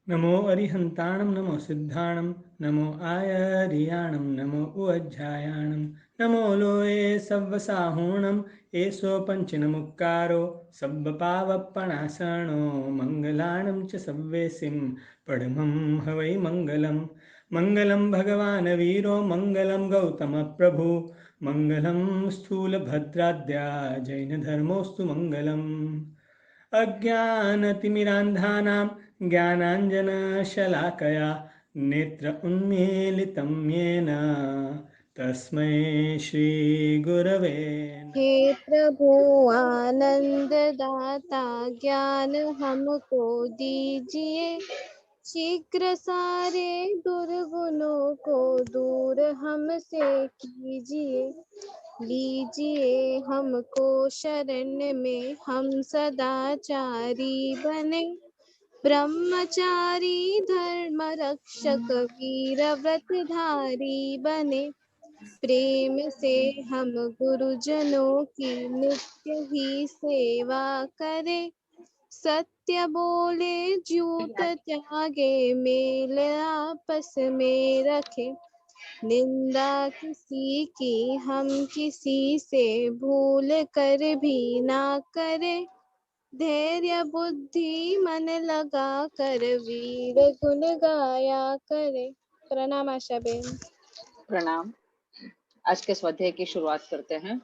नमो अरिहन्ताणं नमो सिद्धाणं नमो आयर्याणं नमो उज्जायाणं नमो लोये सव्वसाहूणं एषो पञ्चनमुक्कारो सब्बपावप्पणासनो मङ्गलाणं च सव्वेसिं पडमं हवै मङ्गलं मङ्गलं भगवान् वीरो मङ्गलं गौतमप्रभु मङ्गलं स्थूलभद्राद्या जैनधर्मोऽस्तु मङ्गलम् अज्ञानतिमिरान्धानां ज्ञानाञ्जनशलाकया नेत्र उन्मीलितं येन तस्मै श्रीगुरवे हे नमः। प्रभु आनंद दाता ज्ञान हमको दीजिए, शीघ्र सारे दुर्गुणों को दूर हमसे कीजिए। लीजिए हमको शरण में, हम सदाचारी बने, ब्रह्मचारी धर्म रक्षक वीर व्रतधारी बने। प्रेम से हम गुरुजनों की नित्य ही सेवा करें, सत्य बोले झूठ त्यागे, मेल आपस में रखे। निंदा किसी की हम किसी से भूल कर भी ना करे, धैर्य बुद्धि मन लगा कर वीर गुण गाया करे। प्रणाम आशा बेन। प्रणाम। आज के स्वाध्याय की शुरुआत करते हैं।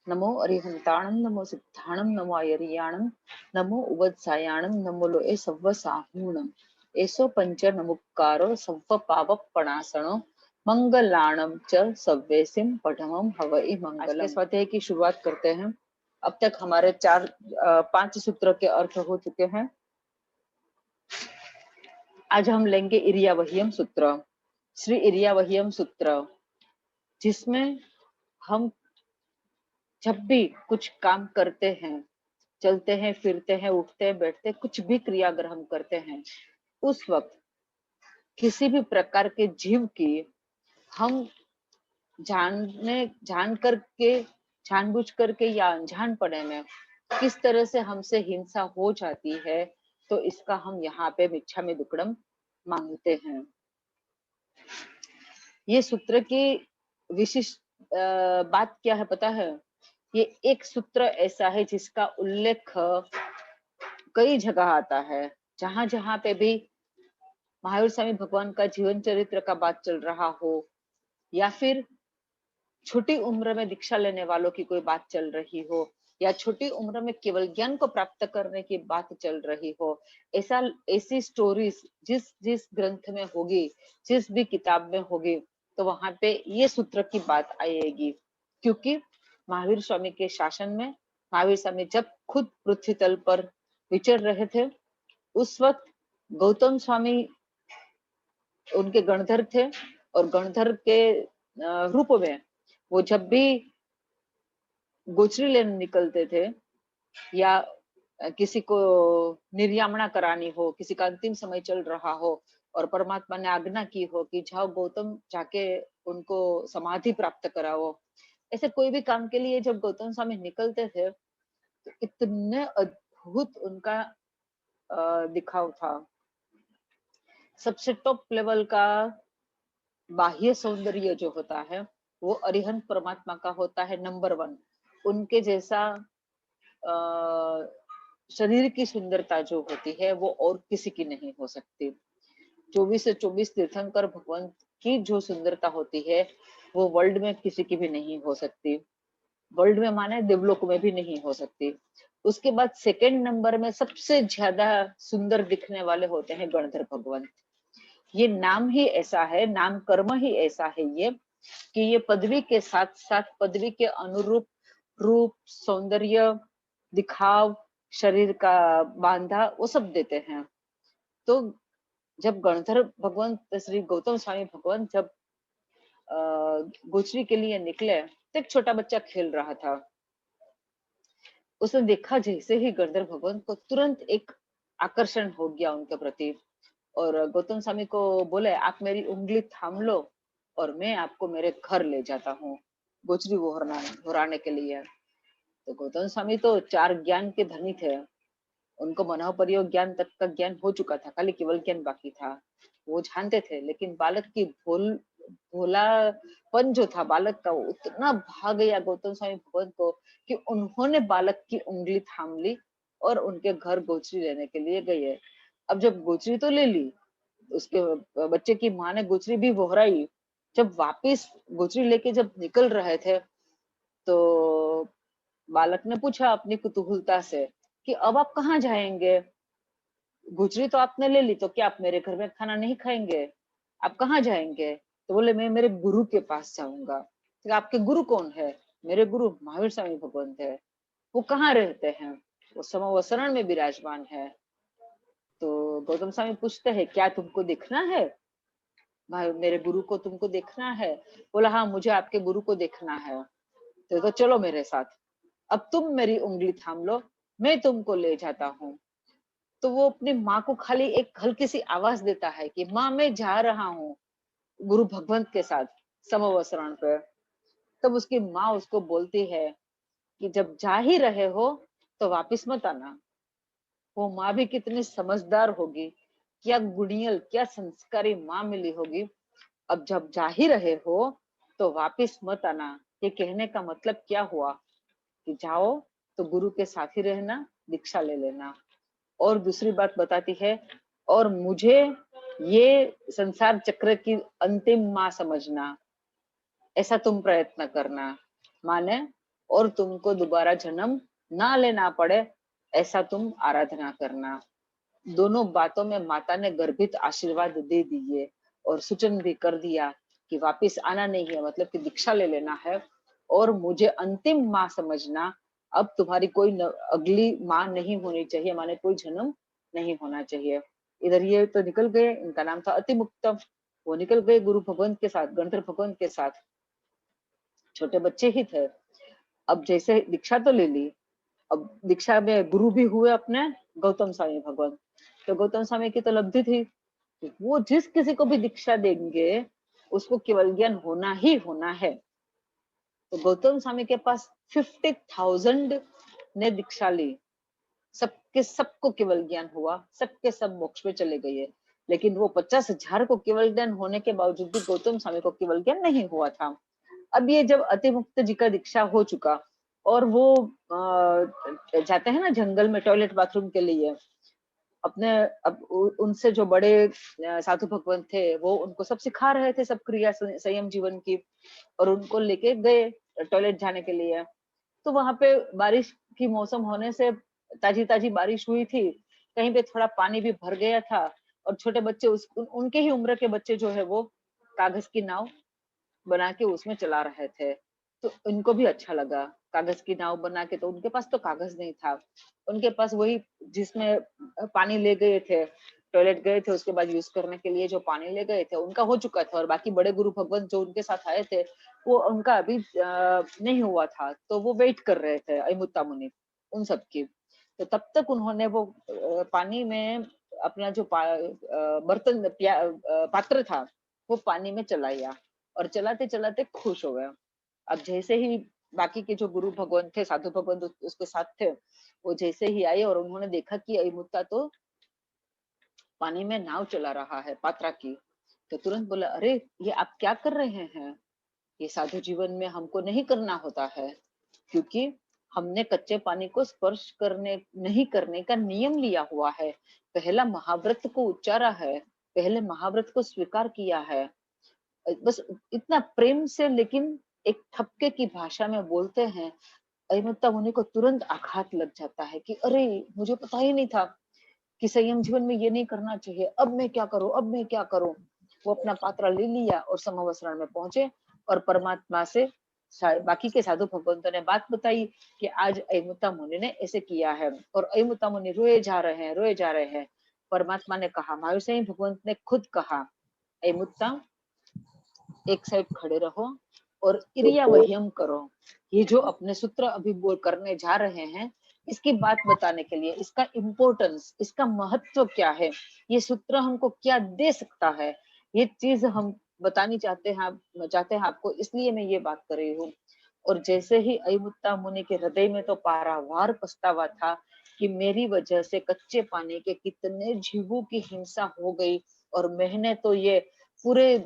नमो अरिहंताणं नमो सिद्धाणं नमो आयर्याणं नमो उवत्सायाणं नमो लोए सव्व साहूणं एसो पंच नमुक्कारो सव्व पावप्पणासनो मंगलाणं च सव्वेसिं पठमं हवै मंगलम्। आज के स्वाध्याय की शुरुआत करते हैं। अब तक हमारे 5 सूत्र के अर्थ हो चुके हैं। आज हम लेंगे इरियावहियम सूत्र, श्री इरियावहियम सूत्र, जिसमें हम जब भी कुछ काम करते हैं, चलते हैं, फिरते हैं, उठते हैं, बैठते हैं, कुछ भी क्रिया अगर हम करते हैं, उस वक्त किसी भी प्रकार के जीव की हम जान करके, जानबूझ करके या अनजानपने में किस तरह से हमसे हिंसा हो जाती है, तो इसका हम यहाँ पे मिच्छामि दुक्कडम मांगते हैं। ये सूत्र की विशिष्ट बात क्या है पता है? ये एक सूत्र ऐसा है जिसका उल्लेख कई जगह आता है। जहां जहां पे भी महावीर स्वामी भगवान का जीवन चरित्र का बात चल रहा हो, या फिर छोटी उम्र में दीक्षा लेने वालों की कोई बात चल रही हो, या छोटी उम्र में केवल ज्ञान को प्राप्त करने की बात चल रही हो, ऐसी स्टोरीज जिस जिस ग्रंथ में होगी, जिस भी किताब में होगी, तो वहां पे ये सूत्र की बात आएगी। क्योंकि महावीर स्वामी के शासन में महावीर स्वामी जब खुद पृथ्वी तल पर विचर रहे थे, उस वक्त गौतम स्वामी उनके गणधर थे, और गणधर के रूप में वो जब भी गोचरी लेने निकलते थे, या किसी को निर्यामणा करानी हो, किसी का अंतिम समय चल रहा हो और परमात्मा ने आज्ञा की हो कि जाओ गौतम जाके उनको समाधि प्राप्त कराओ, ऐसे कोई भी काम के लिए जब गौतम स्वामी निकलते थे, तो इतने अद्भुत उनका दिखाव था। सबसे टॉप लेवल का बाह्य सौंदर्य जो होता है वो अरिहंत परमात्मा का होता है, नंबर 1। उनके जैसा शरीर की सुंदरता जो होती है वो और किसी की नहीं हो सकती। 24 से 24 तीर्थंकर भगवान की जो सुंदरता होती है वो वर्ल्ड में किसी की भी नहीं हो सकती। वर्ल्ड में माने देवलोक में भी नहीं हो सकती। उसके बाद सेकंड नंबर में सबसे ज्यादा सुंदर दिखने वाले होते हैं गणधर भगवंत। ये नाम ही ऐसा है, नाम कर्म ही ऐसा है ये, कि ये पदवी के साथ साथ पदवी के अनुरूप रूप, सौंदर्य, दिखाव, शरीर का बांधा, वो सब देते हैं। तो जब गणधर भगवंत श्री गौतम स्वामी भगवंत जब गोचरी के लिए निकले, तो एक छोटा बच्चा खेल रहा था। उसने देखा जैसे ही गणधर भगवंत को, तुरंत एक आकर्षण हो गया उनके प्रति, और गौतम स्वामी को बोले आप मेरी उंगली थाम लो और मैं आपको मेरे घर ले जाता हूँ गोचरी घुराने के लिए। तो गौतम स्वामी तो 4 ज्ञान के धनी थे, उनको मनोपर्योग ज्ञान तक का ज्ञान हो चुका था, खाली केवल ज्ञान बाकी था, वो जानते थे। लेकिन बालक की भोलापन जो था बालक का, वो इतना भा गया गौतम स्वामी भगवत को कि उन्होंने बालक की उंगली थाम ली और उनके घर गोचरी लेने के लिए गए। अब जब गोचरी तो ले ली, उसके बच्चे की माँ ने गोचरी भी बोहराई। जब वापिस गोचरी लेके जब निकल रहे थे, तो बालक ने पूछा अपनी कुतूहलता से कि अब आप कहाँ जाएंगे? गुजरी तो आपने ले ली, तो क्या आप मेरे घर में खाना नहीं खाएंगे? आप कहाँ जाएंगे? तो बोले मैं मेरे गुरु के पास जाऊंगा। तो आपके गुरु कौन है? मेरे गुरु महावीर स्वामी भगवंत है। वो कहाँ रहते हैं? वो समवसरण में विराजमान है। तो गौतम स्वामी पूछते हैं क्या तुमको देखना है? भाई मेरे गुरु को तुमको देखना है? बोला हाँ मुझे आपके गुरु को देखना है। तो चलो मेरे साथ, अब तुम मेरी उंगली थाम लो, मैं तुमको ले जाता हूँ। तो वो अपनी माँ को खाली एक हल्की सी आवाज देता है कि माँ मैं जा रहा हूँ गुरु भगवंत के साथ समवसरण पे। तब उसकी माँ उसको बोलती है कि जब जा ही रहे हो तो वापिस मत आना। वो माँ भी कितनी समझदार होगी, क्या गुणियल क्या संस्कारी माँ मिली होगी। अब जब जा ही रहे हो तो वापिस मत आना, ये कहने का मतलब क्या हुआ कि जाओ तो गुरु के साथ ही रहना, दीक्षा ले लेना। और दूसरी बात बताती है, और मुझे ये संसार चक्र की अंतिम माँ समझना, ऐसा तुम प्रयत्न करना। माने और तुमको दोबारा जन्म ना लेना पड़े, ऐसा तुम आराधना करना। दोनों बातों में माता ने गर्भित आशीर्वाद दे दिए और सूचन भी कर दिया कि वापिस आना नहीं है, मतलब कि दीक्षा ले लेना है और मुझे अंतिम माँ समझना। अब तुम्हारी कोई अगली माँ नहीं होनी चाहिए, माने कोई जन्म नहीं होना चाहिए। इधर ये तो निकल गए, इनका नाम था अति मुक्तम। वो निकल गए गुरु भगवंत के साथ, गंधर्व भगवंत के साथ, छोटे बच्चे ही थे। अब जैसे दीक्षा तो ले ली, अब दीक्षा में गुरु भी हुए अपने गौतम स्वामी भगवंत। तो गौतम स्वामी की तो लब्धि थी, वो जिस किसी को भी दीक्षा देंगे उसको केवल ज्ञान होना ही होना है। तो गौतम स्वामी के पास 50,000 ने दीक्षा ली, सबके सबको केवल ज्ञान हुआ, सबके सब मोक्ष में चले गए। लेकिन वो 50,000 को केवल ज्ञान होने के बावजूद भी गौतम स्वामी को केवल ज्ञान नहीं हुआ था। अब ये जब अतिमुक्त जी का दीक्षा हो चुका और वो जाते हैं ना जंगल में टॉयलेट बाथरूम के लिए, अपने अब उनसे जो बड़े साधु भगवंत थे वो उनको सब सिखा रहे थे, सब क्रिया संयम जीवन की, और उनको लेके गए टॉयलेट जाने के लिए। तो वहां पे बारिश की मौसम होने से ताजी ताजी बारिश हुई थी, कहीं पे थोड़ा पानी भी भर गया था, और छोटे बच्चे उनके ही उम्र के बच्चे जो है वो कागज की नाव बना के उसमें चला रहे थे। तो उनको भी अच्छा लगा कागज की नाव बना के। तो उनके पास तो कागज नहीं था, उनके पास वही जिसमें पानी ले गए थे, टॉयलेट गए थे उसके बाद यूज करने के लिए जो पानी ले गए थे उनका हो चुका था, और बाकी बड़े गुरु भगवंत जो उनके साथ आए थे वो उनका अभी नहीं हुआ था। तो वो वेट कर रहे थे अयमुत्ता मुनि उन सब की। तो तब तक उन्होंने वो पानी में अपना जो बर्तन पात्र था वो पानी में चलाया, और चलाते चलाते खुश हो गए। अब जैसे ही बाकी के जो गुरु भगवान थे, साधु भगवान उसके साथ थे, वो जैसे ही आए और उन्होंने देखा कि अयमुत्ता तो पानी में नाव चला रहा है पात्रा की, तो तुरंत बोला अरे ये आप क्या कर रहे हैं? ये साधु जीवन में हमको नहीं करना होता है, क्योंकि हमने कच्चे पानी को स्पर्श करने नहीं करने का नियम लिया हुआ है। पहला महाव्रत को उच्चारा है, पहले महाव्रत को स्वीकार किया है। बस इतना प्रेम से लेकिन एक ठपके की भाषा में बोलते हैं। अयमुत्ता मुनि को तुरंत आघात लग जाता है कि अरे मुझे पता ही नहीं था कि संयम जीवन में ये नहीं करना चाहिए, अब मैं क्या करूं, अब मैं क्या करूं। वो अपना पात्रा ले लिया और समवसरण में पहुंचे और परमात्मा से बाकी के साधु भगवंतों ने बात बताई कि आज अयमुत्ता मुनि ने ऐसे किया है, और अयमुत्ता मुनि रोए जा रहे हैं, रोए जा रहे हैं। परमात्मा ने कहा, महावीर स्वामी भगवंत ने खुद कहा, अयमुत्ता एक साइड खड़े रहो और इरिया वह्यम करो। ये जो अपने सूत्र अभी बोल करने जा रहे हैं, इसकी बात बताने के लिए, इसका इम्पोर्टेंस, इसका महत्व क्या है, ये सूत्र हमको क्या दे सकता है, ये चीज हम बतानी चाहते हैं आपको, इसलिए मैं ये बात कर रही हूँ। और जैसे ही अयमुत्ता मुनि के हृदय में तो पारावार पछतावा था कि मेरी वजह से कच्चे पानी के कितने जीवों की हिंसा हो गई, और मैंने तो ये पूरे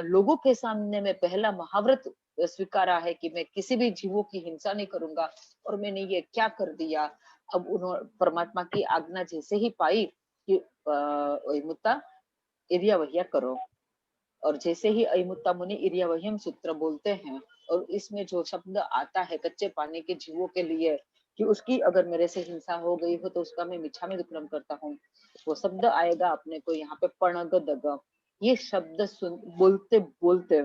लोगों के सामने में पहला महाव्रत स्वीकारा है कि मैं किसी भी जीवों की हिंसा नहीं करूंगा, और मैंने ये क्या कर दिया। अब उन्होंने परमात्मा की आज्ञा जैसे ही पाई कि अयमुत्ता इरिया करो, और जैसे ही अयमुत्ता मुनि इरियावह्यम सूत्र बोलते हैं, और इसमें जो शब्द आता है कच्चे पानी के जीवों के लिए कि उसकी अगर मेरे से हिंसा हो गई हो तो उसका मैं मिच्छामि दुक्कडम करता हूँ, वो शब्द आएगा अपने को यहाँ पे पणग दग। ये शब्द सुन बोलते बोलते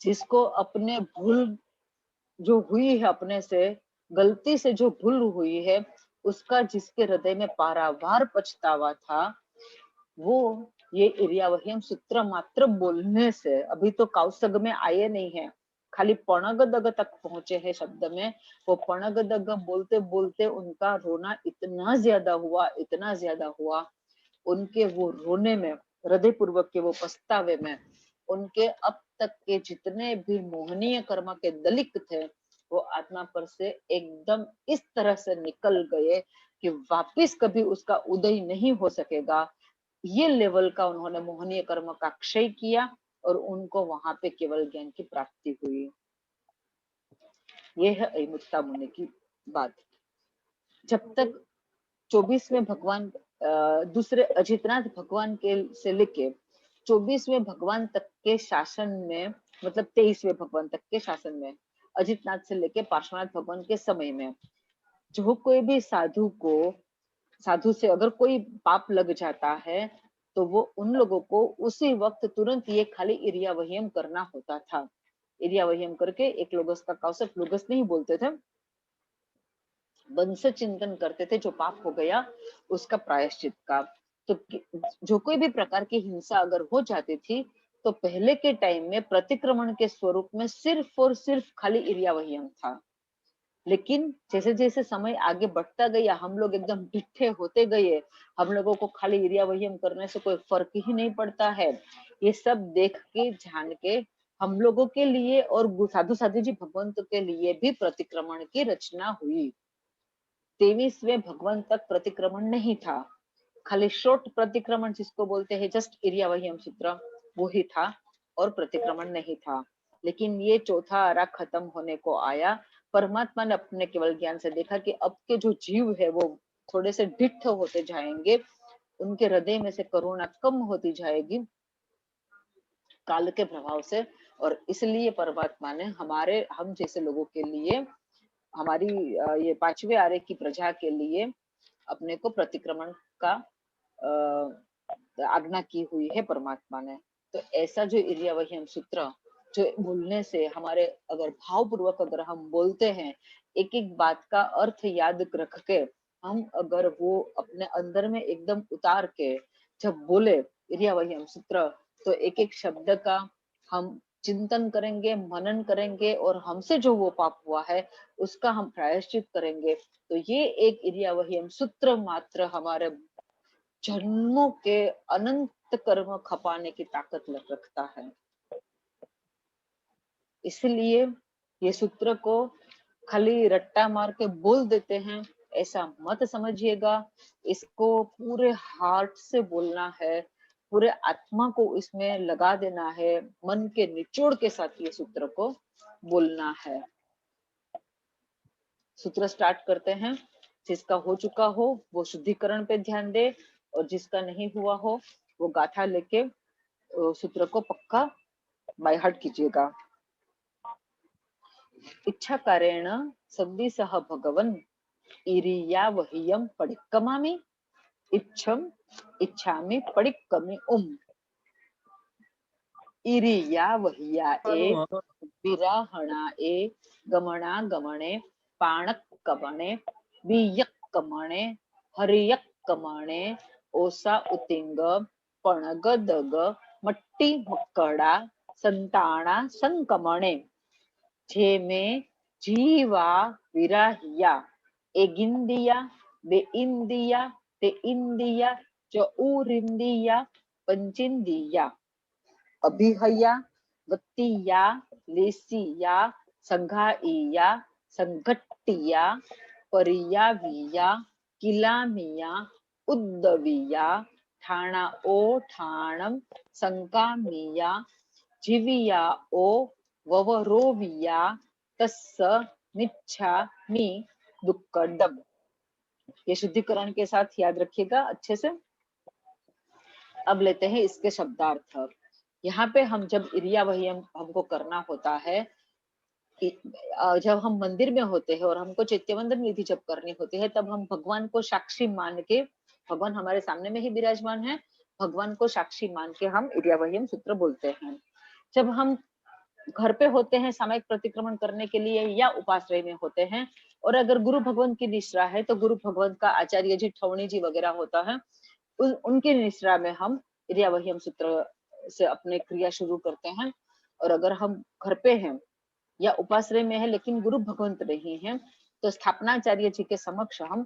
जिसको अपने भूल जो हुई है, अपने से गलती से जो भूल हुई है, उसका जिसके हृदय में पारावार पछतावा था, वो ये इरियावह्यम सूत्र मात्र बोलने से, अभी तो कौसग में आए नहीं है, खाली पणग दग तक पहुंचे हैं शब्द में। वो पणग दग बोलते बोलते उनका रोना इतना ज्यादा हुआ, उनके वो रोने में, हृदय पूर्वक के वो पछतावे में, उनके अब तक के जितने भी मोहनीय कर्म के दलिक थे, वो आत्मा पर से एकदम इस तरह से निकल गए कि वापिस कभी उसका उदय नहीं हो सकेगा। ये लेवल का उन्होंने मोहनीय कर्म का क्षय किया, और उनको वहां पे केवल ज्ञान की प्राप्ति हुई। ये है अयमुत्ता मुनि की बात। जब तक 24वें भगवान दूसरे अजितनाथ भगवान के से लेके 24वें भगवान तक के शासन में, मतलब 23वें भगवान तक के शासन में, अजितनाथ से लेके पार्श्वनाथ भगवान के समय में, जो कोई भी साधु से अगर कोई पाप लग जाता है, तो वो उन लोगों को उसी वक्त तुरंत ये खाली इरियावह्यम करना होता था। इरियावह्यम करके एक लोगस का कौशल, लोगस नहीं बोलते थे, वंश चिंतन करते थे, जो पाप हो गया उसका प्रायश्चित का। तो जो कोई भी प्रकार की हिंसा अगर हो जाती थी, तो पहले के टाइम में प्रतिक्रमण के स्वरूप में सिर्फ और सिर्फ खाली इरियावह्यम था। लेकिन जैसे जैसे समय आगे बढ़ता गया, हम लोग एकदम ढिठ्ठे होते गए, हम लोगों को खाली इरियावह्यम करने से कोई फर्क ही नहीं पड़ता है। ये सब देख के जान के हम लोगों के लिए और साधु साधु जी भगवंत के लिए भी प्रतिक्रमण की रचना हुई। 23वें भगवान तक प्रतिक्रमण नहीं था, खाली शॉर्ट प्रतिक्रमण जिसको बोलते हैं, जस्ट इरियावह्यम सूत्र, वो ही था, और प्रतिक्रमण नहीं था। लेकिन ये चौथा आरा खत्म होने को आया। परमात्मा ने अपने केवल ज्ञान से देखा कि अब के जो जीव है वो थोड़े से ढिठ होते जाएंगे, उनके हृदय में से करुणा कम होती जाएगी काल के प्रभाव से, और इसलिए परमात्मा ने हम जैसे लोगों के लिए, हमारी ये 5वें आरे की प्रजा के लिए अपने को प्रतिक्रमण का आज्ञा की हुई है परमात्मा ने। तो ऐसा जो इरियावह्यम सूत्र, जो बोलने से हमारे, अगर भाव पूर्वक अगर हम बोलते हैं, एक एक बात का अर्थ याद रख के, हम अगर वो अपने अंदर में एकदम उतार के जब बोले इरियावह्यम सूत्र, तो एक एक शब्द का हम चिंतन करेंगे, मनन करेंगे, और हमसे जो वो पाप हुआ है उसका हम प्रायश्चित करेंगे। तो ये एक इरियावह्यम सूत्र मात्र हमारे जन्मों के अनंत कर्म खपाने की ताकत रखता है। इसलिए ये सूत्र को खाली रट्टा मार के बोल देते हैं, ऐसा मत समझिएगा। इसको पूरे हार्ट से बोलना है, पूरे आत्मा को इसमें लगा देना है, मन के निचोड़ के साथ ये सूत्र को बोलना है। सूत्र स्टार्ट करते हैं। जिसका हो चुका हो वो शुद्धिकरण पे ध्यान दे, और जिसका नहीं हुआ हो वो गाथा लेके सूत्र को पक्का बाय हार्ट कीजिएगा। इच्छा कारेण सद्दि सह भगवन इरियावह्यम पडिक्कमामि इच्छम इच्छामि पडिक्कमि इरियावह्या ए विराहणा ए गमनागमने पाणक्कमणे वियक्कमणे हरियक्कमणे ओसा उतिंग पणगदग मट्टी मक्कड़ा संताना संकमणे जेमे जीवा विराहिया एगिंदिया बेइंदिया ते इंदिया चौरिंदिया पंचिंदिया अभिहया वत्तिया लेसिया संघाईया, संघट्टिया, परियाविया, किलामिया, उद्दविया, ठाणा ओ ठाणम, संकामिया, जीविया ओ ववरोविया, तस्स मिच्छामि दुक्कडम। ये शुद्धिकरण के साथ याद रखिएगा अच्छे से। अब लेते हैं इसके शब्दार्थ। यहाँ पे हम जब इरिया वही हमको करना होता है, जब हम मंदिर में होते हैं और हमको चैत्यवंदन विधि जब करनी होती है, तब हम भगवान को साक्षी मान के, भगवान हमारे सामने में ही विराजमान है, भगवान को साक्षी मान के हम इरियावहियम सूत्र बोलते हैं। जब हम घर पे होते हैं सामयिक प्रतिक्रमण करने के लिए या उपाश्रय में होते हैं, और अगर गुरु भगवंत की निश्रा है तो गुरु भगवंत का आचार्य जी, ठवणी जी वगैरह होता है, उनके निश्रा में हम इरियावहियम सूत्र से अपने क्रिया शुरू करते हैं। और अगर हम घर पे हैं या उपाश्रय में है लेकिन गुरु भगवंत नहीं है, तो स्थापनाचार्य जी के समक्ष हम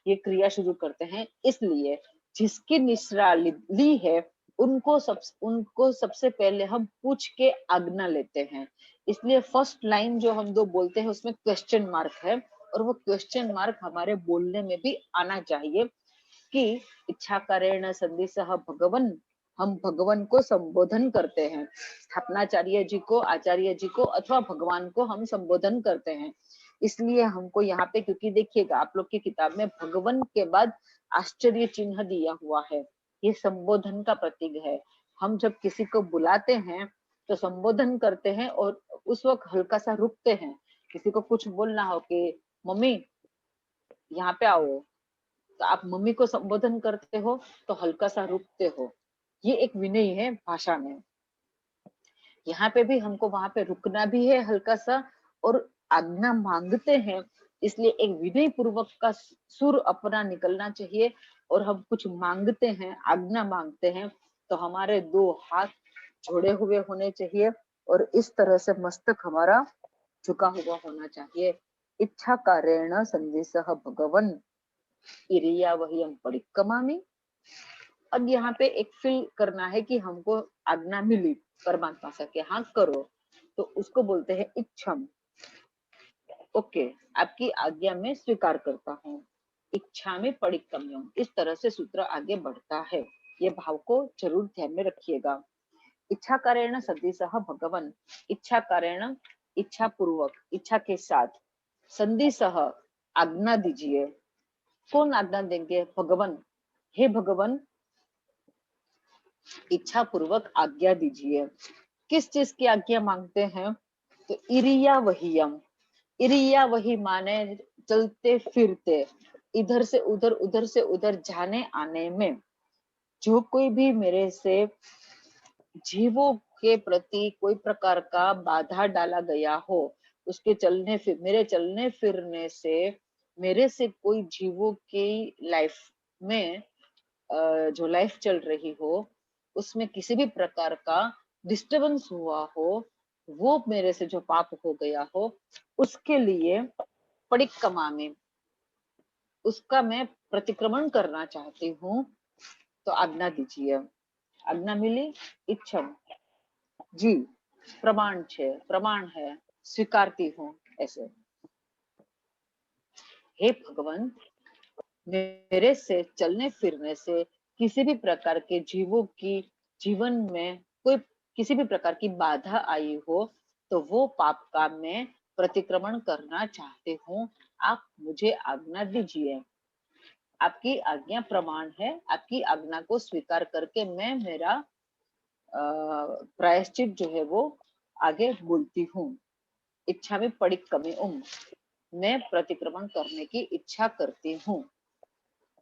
ये क्रिया शुरू करते हैं। इसलिए जिसकी निश्रा ली है उनको सबसे पहले हम पूछ के आज्ञा लेते हैं। इसलिए फर्स्ट लाइन जो हम दो बोलते हैं उसमें क्वेश्चन मार्क है, और वो क्वेश्चन मार्क हमारे बोलने में भी आना चाहिए कि इच्छा करेण संदिसह भगवन, हम भगवान को संबोधन करते हैं, स्थापनाचार्य जी को, आचार्य जी को अथवा भगवान को हम संबोधन करते हैं। इसलिए हमको यहाँ पे, क्योंकि देखिएगा आप लोग की किताब में भगवन के बाद आश्चर्य चिन्ह दिया हुआ है, ये संबोधन का प्रतीक है। हम जब किसी को बुलाते हैं तो संबोधन करते हैं और उस वक्त हल्का सा रुकते हैं। किसी को कुछ बोलना हो कि मम्मी यहाँ पे आओ, तो आप मम्मी को संबोधन करते हो तो हल्का सा रुकते हो। ये एक विनय है भाषा में। यहाँ पे भी हमको वहां पे रुकना भी है हल्का सा, और आज्ञा मांगते हैं, इसलिए एक विनय पूर्वक का सुर अपना निकलना चाहिए। और हम कुछ मांगते हैं, आज्ञा मांगते हैं, तो हमारे दो हाथ जोड़े हुए होने चाहिए और इस तरह से मस्तक हमारा झुका हुआ होना चाहिए। इच्छा कारेण संदेशः भगवन इरियावहियम परिक्रमामि। अब यहाँ पे एक फील करना है कि हमको आज्ञा मिली परमात्मा से कि हाँ करो, तो उसको बोलते हैं इच्छम। ओके, आपकी आज्ञा में स्वीकार करता हूँ। इच्छा में परिक्रम्यम, इस तरह से सूत्र आगे बढ़ता है। ये भाव को जरूर ध्यान में रखिएगा। इच्छा कारेण सदिसह भगवन, इच्छा कारेण इच्छा पूर्वक, इच्छा के साथ, संदिसह आज्ञा दीजिए। कौन आज्ञा देंगे? भगवन। हे भगवन, इच्छा पूर्वक आज्ञा दीजिए। किस चीज की आज्ञा मांगते हैं? तो इरिया वहियम। इरिया वही माने चलते फिरते, इधर से उधर जाने आने में जो कोई भी मेरे से जीवों के प्रति कोई प्रकार का बाधा डाला गया हो, उसके मेरे चलने फिरने से मेरे से कोई जीवों की लाइफ में जो लाइफ चल रही हो उसमें किसी भी प्रकार का डिस्टरबेंस हुआ हो, वो मेरे से जो पाप हो गया हो, उसके लिए परिक्रमा में उसका मैं प्रतिक्रमण करना चाहती हूँ, तो आज्ञा दीजिए। आज्ञा मिली? इच्छम जी, प्रमाण है, स्वीकारती हूँ। ऐसे हे भगवान, मेरे से चलने फिरने से किसी भी प्रकार के जीवों की जीवन में कोई किसी भी प्रकार की बाधा आई हो, तो वो पाप का मैं प्रतिक्रमण करना चाहती हूँ। आप मुझे आज्ञा दीजिए। आपकी आज्ञा प्रमाण है, आपकी आज्ञा को स्वीकार करके मैं मेरा प्रायश्चित जो है वो आगे बोलती हूँ। इच्छा में परिक्रमे मैं प्रतिक्रमण करने की इच्छा करती हूँ।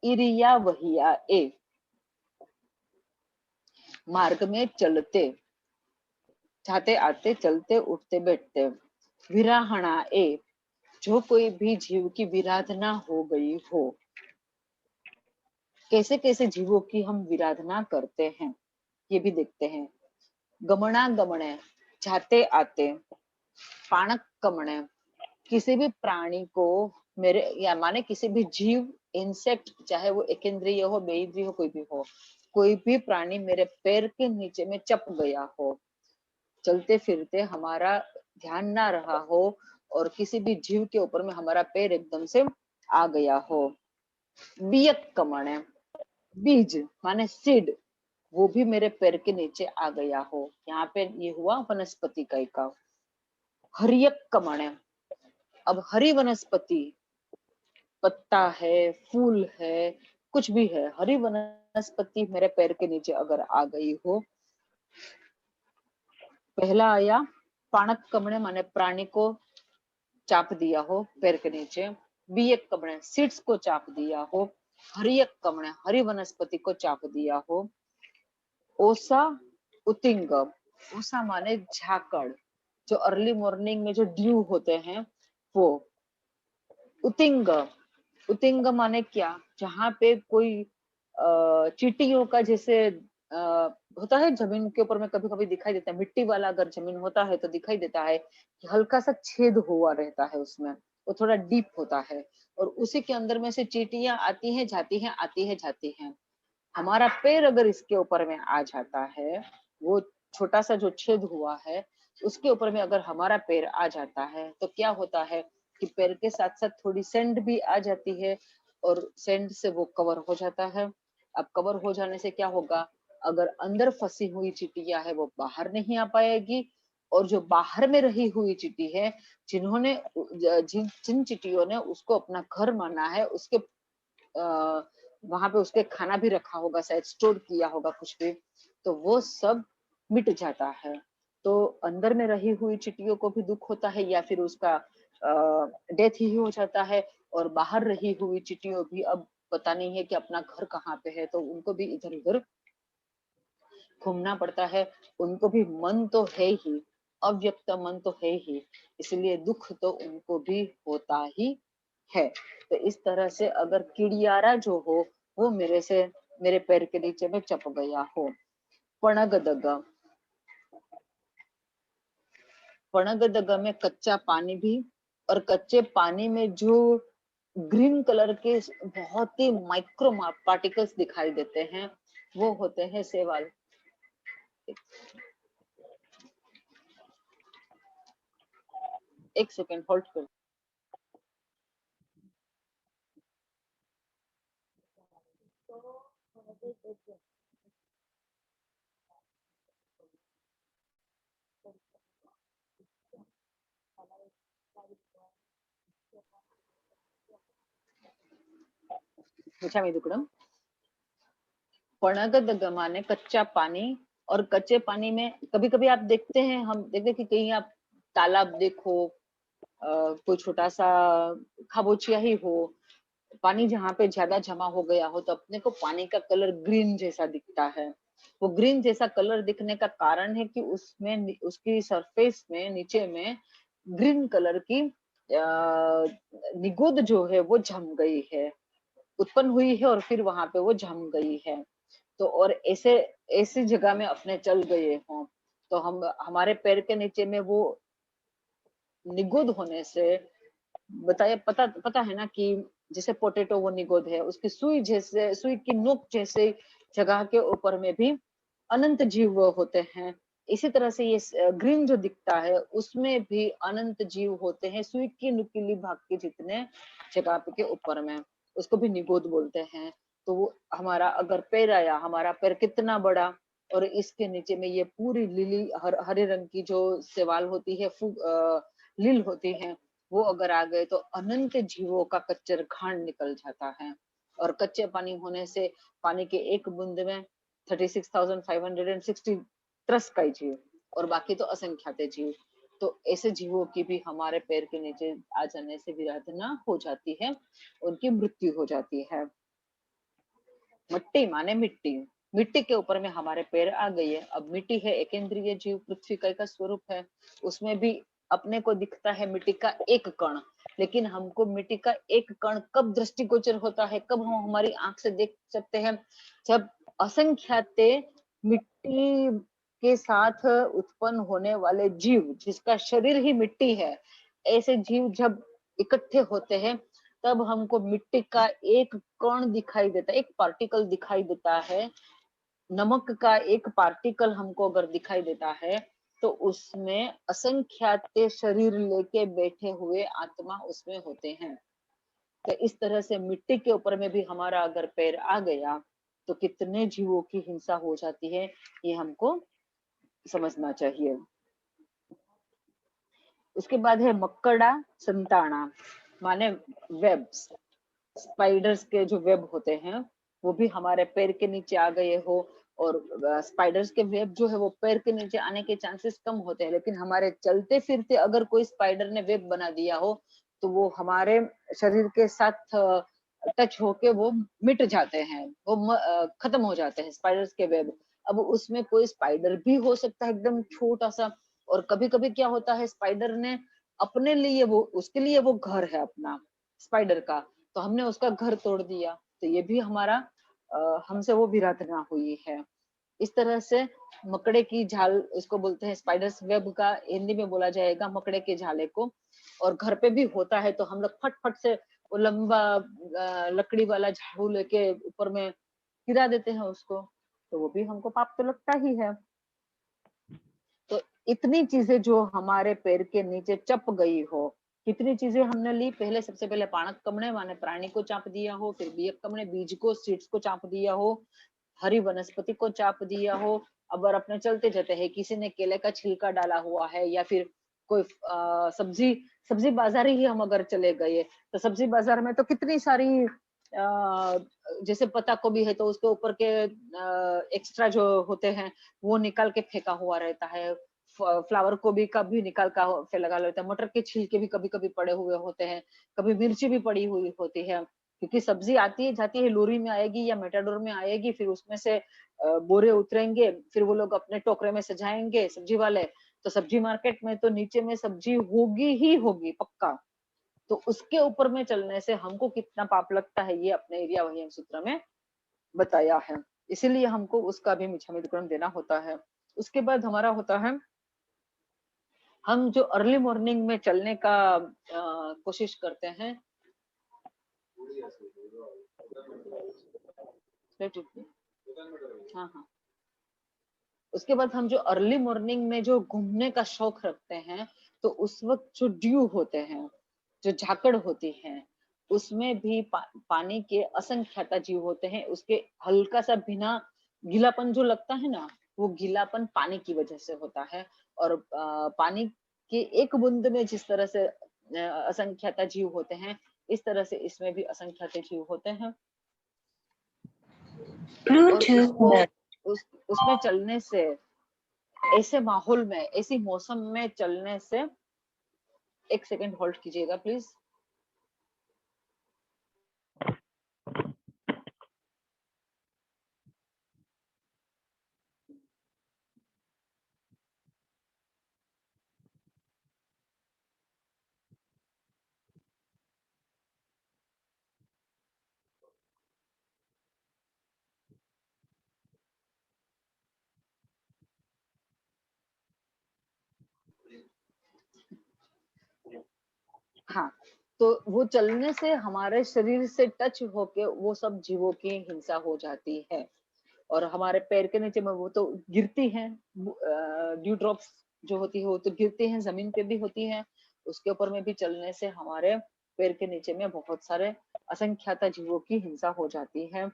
इरिया वहिया ए, मार्ग में चलते, जाते आते, चलते उठते बैठते। विराहणा ए, जो कोई भी जीव की विराधना हो गई हो। कैसे कैसे जीवों की हम विराधना करते हैं ये भी देखते हैं। गमना गमने, जाते आते। पाणक कमने, किसी भी प्राणी को मेरे या माने किसी भी जीव, इंसेक्ट, चाहे वो एकेंद्रीय हो, बेइंद्रिय हो, कोई भी हो, कोई भी प्राणी मेरे पैर के नीचे में चप गया हो, चलते फिरते हमारा ध्यान ना रहा हो और किसी भी जीव के ऊपर में हमारा पैर एकदम से आ गया हो। बियत कमण है, बीज माने सीड, वो भी मेरे पैर के नीचे आ गया हो। यहाँ पे ये हुआ वनस्पति का इकाव। हरियक कमण है, अब हरी वनस्पति, पत्ता है, फूल है, कुछ भी है, हरी वनस्पति मेरे पैर के नीचे अगर आ गई हो। पहला आया पाणक कमणे माने प्राणी को चाप दिया हो पैर के नीचे। बीयक कमणे सीड्स को चाप दिया हो। हरियक कमणे हरी वनस्पति को चाप दिया हो। ओसा उतिंग, ओसा माने झाकड़, जो अर्ली मॉर्निंग में जो ड्यू होते हैं वो। उतिंग, उतिंग माने क्या, जहाँ पे कोई चींटियों का जैसे होता है जमीन के ऊपर में, कभी कभी दिखाई देता है मिट्टी वाला अगर जमीन होता है तो दिखाई देता है कि हल्का सा छेद हुआ रहता है उसमें, वो थोड़ा डीप होता है और उसी के अंदर में से चींटियां आती हैं जाती हैं, आती है जाती हैं। हमारा पैर अगर इसके ऊपर में आ जाता है, वो छोटा सा जो छेद हुआ है उसके ऊपर में अगर हमारा पैर आ जाता है तो क्या होता है कि पैर के साथ साथ थोड़ी सेंड भी आ जाती है और सेंड से वो कवर हो जाता है। अब कवर हो जाने से क्या होगा, अगर अंदर फंसी हुई चींटियां है वो बाहर नहीं आ पाएगी, और जो बाहर में रही हुई चींटी है, जिन्होंने जिन चींटियों ने उसको अपना घर माना है, उसके वहां पे उसके खाना भी रखा होगा, शायद स्टोर किया होगा कुछ भी, तो वो सब मिट जाता है। तो अंदर में रही हुई चिट्टियों को भी दुख होता है या फिर उसका डेथ ही हो जाता है, और बाहर रही हुई चिट्टियों भी अब पता नहीं है कि अपना घर कहाँ पे है, तो उनको भी इधर उधर घूमना पड़ता है। उनको भी मन तो है ही, अव्यक्त मन तो है ही, इसलिए दुख तो उनको भी होता ही है। तो इस तरह से अगर किड़ियारा जो हो वो मेरे पैर के नीचे में चप गया हो। पणगदग, पणगदग में कच्चा पानी भी, और कच्चे पानी में जो ग्रीन कलर के बहुत ही माइक्रो पार्टिकल्स दिखाई देते हैं वो होते हैं शैवाल। एक सेकेंड होल्ड कर। पूछा दुकड़म। पणगदग माने कच्चा पानी, और कच्चे पानी में कभी कभी आप देखते हैं, हम देखते कि कहीं आप तालाब देखो, कोई छोटा सा खाबोचिया ही हो, पानी जहाँ पे ज्यादा जमा हो गया हो तो अपने को पानी का कलर ग्रीन जैसा दिखता है। वो ग्रीन जैसा कलर दिखने का कारण है कि उसमें उसकी सरफेस में नीचे में ग्रीन कलर की निगुद जो है वो जम गई है, उत्पन्न हुई है और फिर वहां पे वो जम गई है। तो और ऐसे ऐसी जगह में अपने चल गए हों तो हम हमारे पैर के नीचे में वो निगुद होने से, बताया पता पता है ना कि जैसे पोटैटो वो निगोद है, उसकी सुई जैसे, सुई की नोक जैसे जगह के ऊपर में भी अनंत जीव होते हैं। इसी तरह से ये ग्रीन जो दिखता है उसमें भी अनंत जीव होते हैं, सुई की नुकीली भाग के जितने जगह के ऊपर में, उसको भी निगोद बोलते हैं। तो वो हमारा अगर पैर आया, हमारा पैर कितना बड़ा, और इसके नीचे में ये पूरी लिली हरे रंग की जो सेवाल होती है, लील होती है, वो अगर आ गए तो अनंत जीवों का कच्चर घाण निकल जाता है। और कच्चे पानी होने से पानी के एक बूंद में 36,560 त्रस्काई जीव, और बाकी तो असंख्यात जीव। तो ऐसे जीवों की भी हमारे पैर के नीचे आ जाने से विराधना हो जाती है, उनकी मृत्यु हो जाती है। मट्टी माने मिट्टी, मिट्टी के ऊपर में हमारे पैर आ गई है। अब मिट्टी है एक इंद्रिय जीव, पृथ्वी का स्वरूप है, उसमें भी अपने को दिखता है मिट्टी का एक कण, लेकिन हमको मिट्टी का एक कण कब दृष्टिगोचर होता है, कब हम हमारी आंख से देख सकते हैं, जब असंख्यात मिट्टी के साथ उत्पन्न होने वाले जीव, जिसका शरीर ही मिट्टी है, ऐसे जीव जब इकट्ठे होते हैं तब हमको मिट्टी का एक कण दिखाई देता है, एक पार्टिकल दिखाई देता है। नमक का एक पार्टिकल हमको अगर दिखाई देता है तो उसमें असंख्यात शरीर लेके बैठे हुए आत्मा उसमें होते हैं। तो इस तरह से मिट्टी के ऊपर में भी हमारा अगर पैर आ गया तो कितने जीवों की हिंसा हो जाती है, ये हमको समझना चाहिए। उसके बाद है मकड़ा संताना, माने वेब्स, स्पाइडर्स के जो वेब होते हैं वो भी हमारे पैर के नीचे आ गए हो, और स्पाइडर्स के वेब जो है वो पैर के नीचे आने के चांसेस कम होते हैं, लेकिन हमारे चलते फिरते अगर कोई स्पाइडर ने वेब बना दिया हो तो वो हमारे शरीर के साथ टच होके वो मिट जाते हैं, वो खत्म हो जाते हैं स्पाइडर्स के वेब। अब उसमें कोई स्पाइडर भी हो सकता है एकदम छोटा सा, और कभी कभी क्या होता है स्पाइडर ने अपने लिए वो, उसके लिए वो घर है अपना स्पाइडर का, तो हमने उसका घर तोड़ दिया, तो ये भी हमारा हमसे वो विराधना हुई है। इस तरह से मकड़े की झाल, इसको बोलते हैं स्पाइडर्स वेब, का हिंदी में बोला जाएगा मकड़े के झाले को। और घर पे भी होता है तो हम लोग फट फट से वो लंबा लकड़ी वाला झाड़ू लेके ऊपर में गिरा देते हैं उसको, तो वो भी हमको पाप तो लगता ही है। तो इतनी चीजें जो हमारे पैर के नीचे चप गई हो, कितनी चीजें हमने ली, पहले सबसे पहले पाणक कमणे माने प्राणी को चाप दिया हो, फिर बियक कमणे बीज को, सीड्स को चाप दिया हो, हरी वनस्पति को चाप दिया हो। अगर अपने चलते जाते हैं किसी ने केले का छिलका डाला हुआ है, या फिर कोई सब्जी सब्जी बाजार ही हम अगर चले गए तो सब्जी बाजार में तो कितनी सारी जैसे पत्ता गोभी है तो उसके ऊपर के एक्स्ट्रा जो होते हैं वो निकाल के फेंका हुआ रहता है, फ्लावर गोभी का भी निकाल का लगा लेते हैं, मटर के छिलके भी कभी कभी पड़े हुए होते हैं, कभी मिर्ची भी पड़ी हुई होती है, क्योंकि सब्जी आती है जाती है, लोरी में आएगी या मेटाडोर में आएगी, फिर उसमें से बोरे उतरेंगे, फिर वो लोग अपने टोकरे में सजाएंगे सब्जी वाले, तो सब्जी मार्केट में तो नीचे में सब्जी होगी ही होगी पक्का। तो उसके ऊपर में चलने से हमको कितना पाप लगता है ये अपने एरिया वही सूत्र में बताया है, इसीलिए हमको उसका भी मिच्छामिदुक्कड़म देना होता है। उसके बाद हमारा होता है, हम जो अर्ली मॉर्निंग में चलने का कोशिश करते हैं, हाँ हाँ, उसके बाद हम जो अर्ली मॉर्निंग में जो घूमने का शौक रखते हैं, तो उस वक्त जो ड्यू होते हैं, जो झाकड़ होती है, उसमें भी पानी के असंख्यात जीव होते हैं, उसके हल्का सा बिना गीलापन जो लगता है ना, वो गीलापन पानी की वजह से होता है। और पानी के एक बूंद में जिस तरह से असंख्यात जीव होते हैं, इस तरह से इसमें भी असंख्यात जीव होते हैं। और उसको उसमें चलने से, ऐसे माहौल में, ऐसी मौसम में चलने से, एक सेकंड होल्ड कीजिएगा प्लीज। हाँ, तो वो चलने से हमारे शरीर से टच होके वो सब जीवों की हिंसा हो जाती है, और हमारे पैर के नीचे में वो तो गिरती हैं, ड्यू ड्रॉप्स जो होती है वो तो गिरती हैं, जमीन पे भी होती हैं, उसके ऊपर में भी चलने से हमारे पैर के नीचे में बहुत सारे असंख्यात जीवों की हिंसा हो जाती है।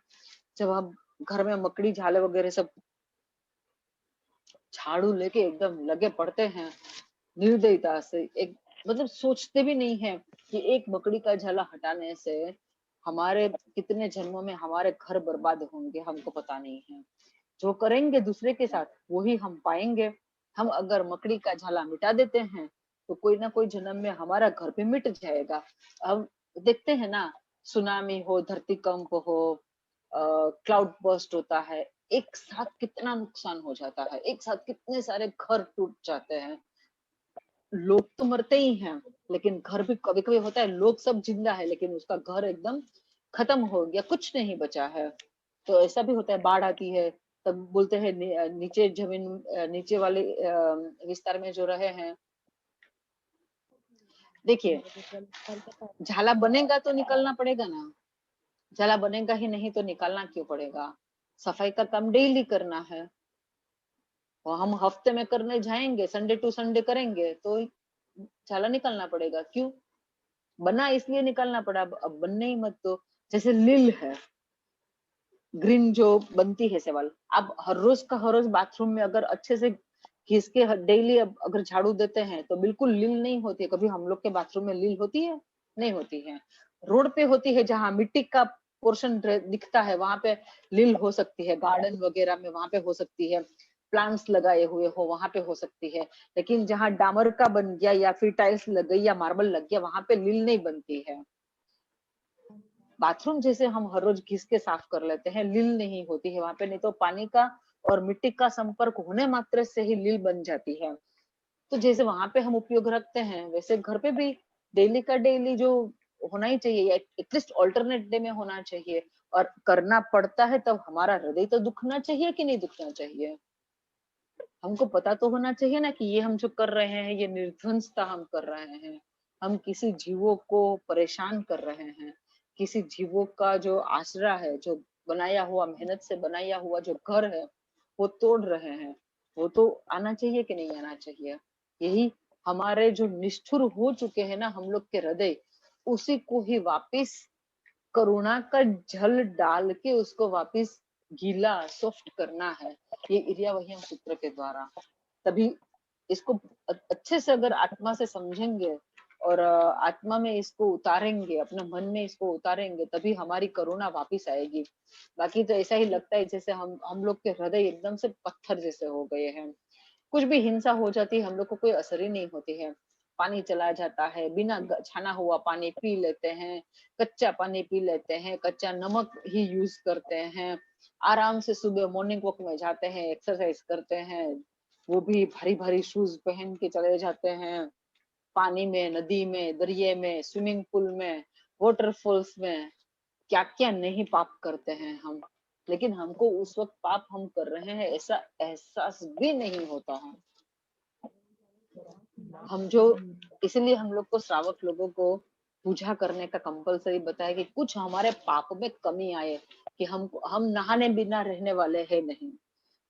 जब हम घर में मकड़ी झाले वगैरह सब झाड़ू लेके एकदम लगे पड़ते हैं निर्दयता से, एक मतलब सोचते भी नहीं है कि एक मकड़ी का झाला हटाने से हमारे कितने जन्मों में हमारे घर बर्बाद होंगे, हमको पता नहीं है। जो करेंगे दूसरे के साथ वही हम पाएंगे। हम अगर मकड़ी का झाला मिटा देते हैं तो कोई ना कोई जन्म में हमारा घर भी मिट जाएगा। हम देखते हैं ना, सुनामी हो, धरती कंप हो, क्लाउड बर्स्ट होता है, एक साथ कितना नुकसान हो जाता है, एक साथ कितने सारे घर टूट जाते हैं। लोग तो मरते ही हैं, लेकिन घर भी कभी कभी होता है लोग सब जिंदा है लेकिन उसका घर एकदम खत्म हो गया, कुछ नहीं बचा है। तो ऐसा भी होता है, बाढ़ आती है तब बोलते हैं नीचे जमीन, नीचे वाले विस्तार में जो रहे हैं, देखिए झाला बनेगा तो निकलना पड़ेगा ना, झाला बनेगा ही नहीं तो निकालना क्यों पड़ेगा, सफाई का काम डेली करना है। वो हम हफ्ते में करने जाएंगे, संडे टू संडे करेंगे तो चाला निकलना पड़ेगा। क्यों बना, इसलिए निकालना पड़ा। अब बनने ही मत दो। जैसे लील है, ग्रीन जो बनती है सेवल, आप हर रोज का हर रोज बाथरूम में अगर अच्छे से घिस के डेली अगर झाड़ू देते हैं तो बिल्कुल लील नहीं होती है। कभी हम लोग के बाथरूम में लील होती है? नहीं होती है। रोड पे होती है, जहाँ मिट्टी का पोर्शन दिखता है वहां पे लील हो सकती है। गार्डन वगैरह में वहां पे हो सकती है, प्लांट्स लगाए हुए हो वहां पे हो सकती है। लेकिन जहाँ डामर का बन गया या फिर टाइल्स लग गई या मार्बल लग गया, वहां पे लील नहीं बनती है। बाथरूम जैसे हम हर रोज घिस के साफ कर लेते हैं, लील नहीं होती है वहां पे। नहीं तो पानी का और मिट्टी का संपर्क होने मात्र से ही लील बन जाती है। तो जैसे वहां पे हम उपयोग रखते हैं, वैसे घर पे भी डेली का डेली जो होना ही चाहिए, या एटलीस्ट ऑल्टरनेट डे में होना चाहिए। और करना पड़ता है तब हमारा हृदय तो दुखना चाहिए कि नहीं दुखना चाहिए? हमको पता तो होना चाहिए ना कि ये हम जो कर रहे हैं ये निर्ध्वंसता हम कर रहे हैं। हम किसी जीवों को परेशान कर रहे हैं। किसी जीवों का जो आसरा है, जो बनाया हुआ, मेहनत से बनाया हुआ जो घर है, वो तोड़ रहे हैं। वो तो आना चाहिए कि नहीं आना चाहिए? यही हमारे जो निष्ठुर हो चुके हैं ना हम लोग के हृदय, उसी को ही वापिस करुणा का जल डाल के उसको वापिस गीला सॉफ्ट करना है, ये इर्यावहियम सूत्र के द्वारा। तभी इसको अच्छे से अगर आत्मा से समझेंगे और आत्मा में इसको उतारेंगे, अपने मन में इसको उतारेंगे, तभी हमारी करुणा वापिस आएगी। बाकी तो ऐसा ही लगता है जैसे हम लोग के हृदय एकदम से पत्थर जैसे हो गए हैं। कुछ भी हिंसा हो जाती है हम लोग को कोई असर ही नहीं होती है। पानी चला जाता है, बिना छाना हुआ पानी पी लेते हैं, कच्चा पानी पी लेते हैं, कच्चा नमक ही यूज करते हैं। आराम से सुबह मॉर्निंग वॉक में जाते हैं, एक्सरसाइज करते हैं, वो भी भारी भारी शूज पहन के चले जाते हैं। पानी में, नदी में, दरिये में, स्विमिंग पूल में, वाटरफॉल्स में, क्या क्या नहीं पाप करते हैं हम। लेकिन हमको उस वक्त पाप हम कर रहे हैं ऐसा एहसास भी नहीं होता है। हम जो इसलिए हम लोग को, श्रावक लोगों को पूजा करने का कंपलसरी बताया कि कुछ हमारे पाप में कमी आए, कि हम नहाने बिना रहने वाले हैं नहीं।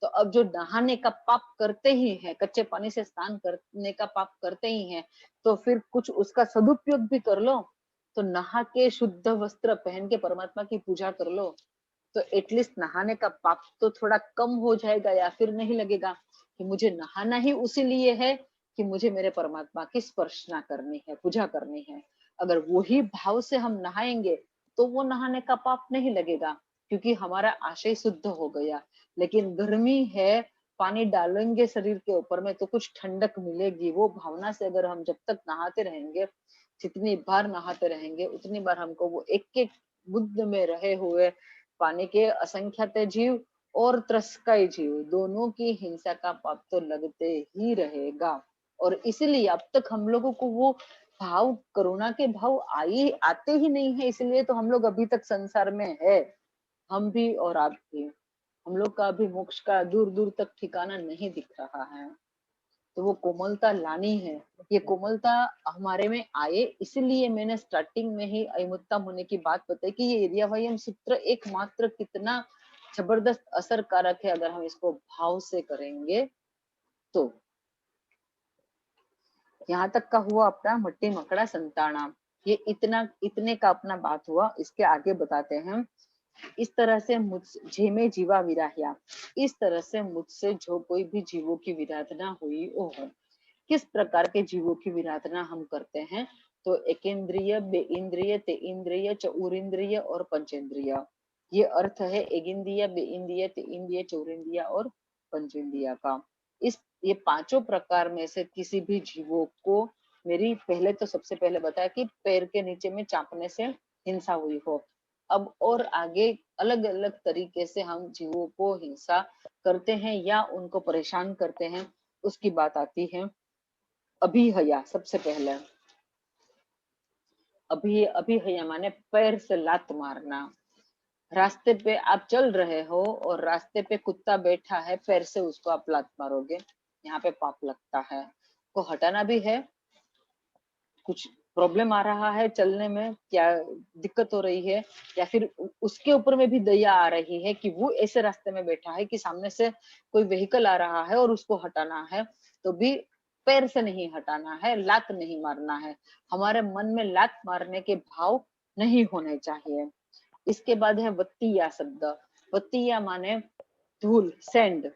तो अब जो नहाने का पाप करते ही हैं, कच्चे पानी से स्नान करने का पाप करते ही हैं, तो फिर कुछ उसका सदुपयोग भी कर लो। तो नहा के शुद्ध वस्त्र पहन के परमात्मा की पूजा कर लो, तो एटलीस्ट नहाने का पाप तो थोड़ा कम हो जाएगा। या फिर नहीं लगेगा कि मुझे नहाना ही उसी लिए है कि मुझे मेरे परमात्मा की स्पर्शना करनी है, पूजा करनी है। अगर वही भाव से हम नहाएंगे तो वो नहाने का पाप नहीं लगेगा, क्योंकि हमारा आशय शुद्ध हो गया। लेकिन गर्मी है, पानी डालेंगे शरीर के ऊपर में तो कुछ ठंडक मिलेगी, वो भावना से अगर हम जब तक नहाते रहेंगे, जितनी बार नहाते रहेंगे उतनी बार हमको वो एक एक बुद्ध में रहे हुए पानी के असंख्यात जीव और त्रस्काई जीव दोनों की हिंसा का पाप तो लगते ही रहेगा। और इसीलिए अब तक हम लोगों को वो भाव, करुणा के भाव आते ही नहीं है। इसलिए तो हम लोग अभी तक संसार में है, हम भी और आप भी। हम लोग का अभी मोक्ष का दूर दूर तक ठिकाना नहीं दिख रहा है। तो वो कोमलता लानी है। ये कोमलता हमारे में आए, इसलिए मैंने स्टार्टिंग में ही अयमुत्तम होने की बात बताई कि ये इर्यावयम सूत्र एकमात्र कितना जबरदस्त असरकारक है अगर हम इसको भाव से करेंगे तो। यहाँ तक का हुआ अपना मट्टी मकड़ा संताना, ये इतने का अपना बात हुआ। इसके आगे बताते हैं, इस तरह से मुझे में जीवा विराह्या, इस तरह से मुझसे जो कोई भी जीवों की विराधना हुई वो हो। किस प्रकार के जीवों की विराधना हम करते हैं? तो एकेंद्रिय, बेइंद्रिय, तेइंद्रिय, चौरिंद्रिय और पंचेंद्रिय। ये अर्थ है एगिंद्रिय, बेइंद्रिय, तेइंद्रिय, चौरिंद्रिय और पंचेंद्रिय का। इस ये पांचों प्रकार में से किसी भी जीवों को, मेरी पहले तो सबसे पहले बताया कि पैर के नीचे में चापने से हिंसा हुई हो। अब और आगे अलग अलग तरीके से हम जीवों को हिंसा करते हैं या उनको परेशान करते हैं, उसकी बात आती है। अभिहया सबसे पहले, अभिहया माने पैर से लात मारना। रास्ते पे आप चल रहे हो और रास्ते पे कुत्ता बैठा है, पैर से उसको आप लात मारोगे, यहाँ पे पाप लगता है। को हटाना भी है, कुछ प्रॉब्लम आ रहा है चलने में, क्या दिक्कत हो रही है, या फिर उसके ऊपर में भी दया आ रही है कि वो ऐसे रास्ते में बैठा है कि सामने से कोई व्हीकल आ रहा है और उसको हटाना है, तो भी पैर से नहीं हटाना है, लात नहीं मारना है। हमारे मन में लात मारने के भाव नहीं होने चाहिए। इसके बाद है वत्तिया शब्द। वत्तिया माने धूल, सैंड,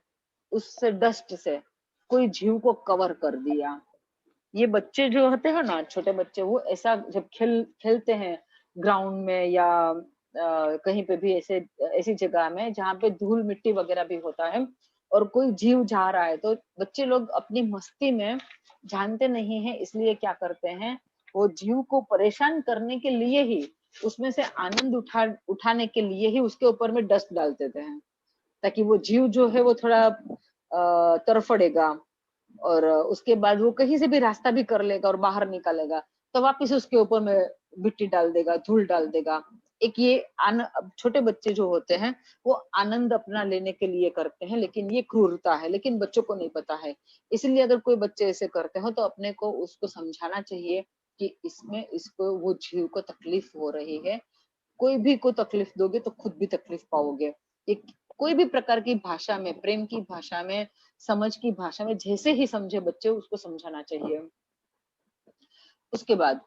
उससे डस्ट से कोई जीव को कवर कर दिया। ये बच्चे जो होते हैं ना, छोटे बच्चे, वो ऐसा जब खेलते हैं ग्राउंड में या कहीं पे भी ऐसे ऐसी जगह में जहाँ पे धूल मिट्टी वगैरह भी होता है और कोई जीव जा रहा है, तो बच्चे लोग अपनी मस्ती में जानते नहीं है, इसलिए क्या करते हैं, वो जीव को परेशान करने के लिए ही, उसमें से आनंद उठाने के लिए ही उसके ऊपर में डस्ट डाल देते हैं, ताकि वो जीव जो है वो थोड़ा तरफड़ेगा, और उसके बाद वो कहीं से भी रास्ता भी कर लेगा और बाहर निकालेगा, तो वापस उसके ऊपर में मिट्टी डाल देगा, धूल डाल देगा। एक ये छोटे बच्चे जो होते हैं वो आनंद अपना लेने के लिए करते हैं, लेकिन ये क्रूरता है, लेकिन बच्चों को नहीं पता है। इसलिए अगर कोई बच्चे ऐसे करते हो तो अपने को उसको समझाना चाहिए कि इसमें इसको, वो जीव को तकलीफ हो रही है। कोई भी को तकलीफ दोगे तो खुद भी तकलीफ पाओगे। एक कोई भी प्रकार की भाषा में, प्रेम की भाषा में, समझ की भाषा में, जैसे ही समझे बच्चे उसको समझाना चाहिए। उसके बाद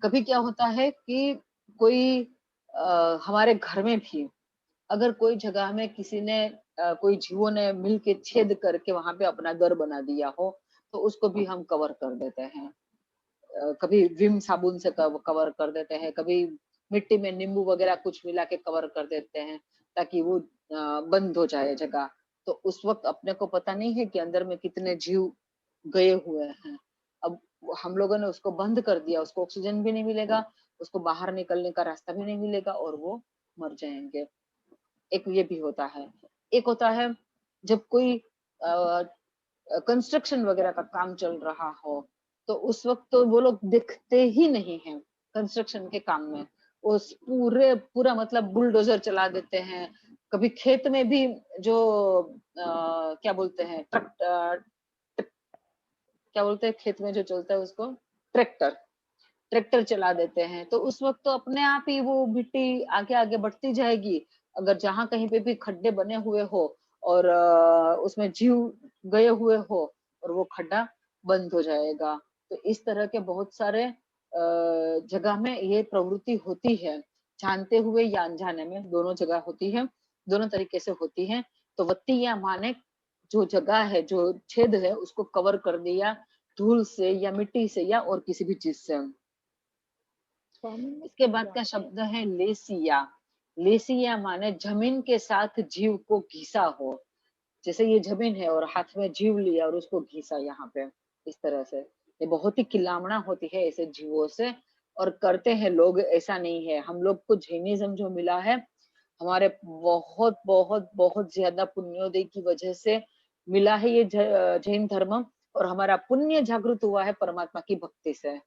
कभी क्या होता है कि कोई हमारे घर में भी अगर कोई जगह में किसी ने कोई जीवों ने मिलके छेद करके वहां पे अपना घर बना दिया हो, तो उसको भी हम कवर कर देते हैं। कभी विम साबुन से कवर कर देते हैं, कभी मिट्टी में नींबू वगैरह कुछ मिला के कवर कर देते हैं, ताकि वो बंद हो जाए जगह। तो उस वक्त अपने को पता नहीं है कि अंदर में कितने जीव गए हुए हैं। अब हम लोगों ने उसको बंद कर दिया, उसको ऑक्सीजन भी नहीं मिलेगा, उसको बाहर निकलने का रास्ता भी नहीं मिलेगा और वो मर जाएंगे। एक ये भी होता है। एक होता है जब कोई कंस्ट्रक्शन वगैरह का काम चल रहा हो, तो उस वक्त तो वो लोग दिखते ही नहीं है कंस्ट्रक्शन के काम में। उस पूरा मतलब बुलडोजर चला देते हैं। कभी खेत में भी जो क्या बोलते हैं, क्या बोलते हैं खेत में जो चलता है उसको, ट्रैक्टर, ट्रैक्टर चला देते हैं। तो उस वक्त तो अपने आप ही वो मिट्टी आगे आगे बढ़ती जाएगी। अगर जहां कहीं पे भी खड्डे बने हुए हो और उसमें जीव गए हुए हो, और वो खड्डा बंद हो जाएगा। तो इस तरह के बहुत सारे जगह में ये प्रवृत्ति होती है, जानते हुए या अनजाने में, दोनों जगह होती है, दोनों तरीके से होती है। तो वत्ती या माने जो जगह है, जो छेद है, उसको कवर कर दिया धूल से या मिट्टी से या और किसी भी चीज से। इसके बाद का शब्द है लेसिया। लेसिया माने जमीन के साथ जीव को घिसा हो। जैसे ये जमीन है और हाथ में जीव लिया और उसको घिसा यहाँ पे, इस तरह से। ये बहुत ही खिलामना होती है ऐसे जीवों से, और करते हैं लोग, ऐसा नहीं है। हम लोग को जैनिज्म जो मिला है, हमारे बहुत बहुत बहुत ज्यादा पुण्योदय की वजह से मिला है ये जैन धर्म, और हमारा पुण्य जागृत हुआ है परमात्मा की भक्ति से।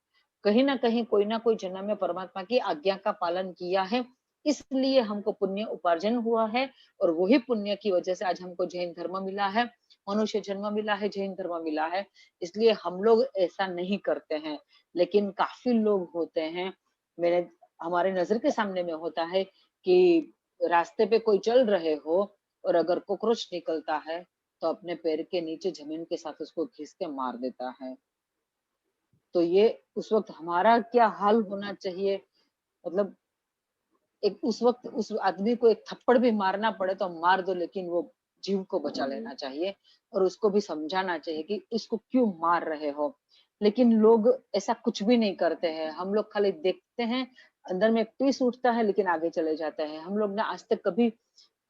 कहीं ना कहीं कोई ना कोई जन्म में परमात्मा की आज्ञा का पालन किया है, इसलिए हमको पुण्य उपार्जन हुआ है, और वही पुण्य की वजह से आज हमको जैन धर्म मिला है, मनुष्य जन्म मिला है, जैन धर्म मिला है। इसलिए हम लोग ऐसा नहीं करते हैं, लेकिन काफी लोग होते हैं, मैंने हमारे नजर के सामने में होता है कि रास्ते पे कोई चल रहे हो और अगर कॉकरोच निकलता है तो अपने पैर के नीचे जमीन के साथ उसको घिस के मार देता है। तो ये उस वक्त हमारा क्या हाल होना चाहिए, मतलब एक उस वक्त उस आदमी को एक थप्पड़ भी मारना पड़े तो मार दो, लेकिन वो जीव को बचा लेना चाहिए, और उसको भी समझाना चाहिए कि इसको क्यों मार रहे हो। लेकिन लोग ऐसा कुछ भी नहीं करते हैं, हम लोग खाली देखते हैं, अंदर में एक टीस उठता है लेकिन आगे चले जाते हैं। हम लोग ने आज तक कभी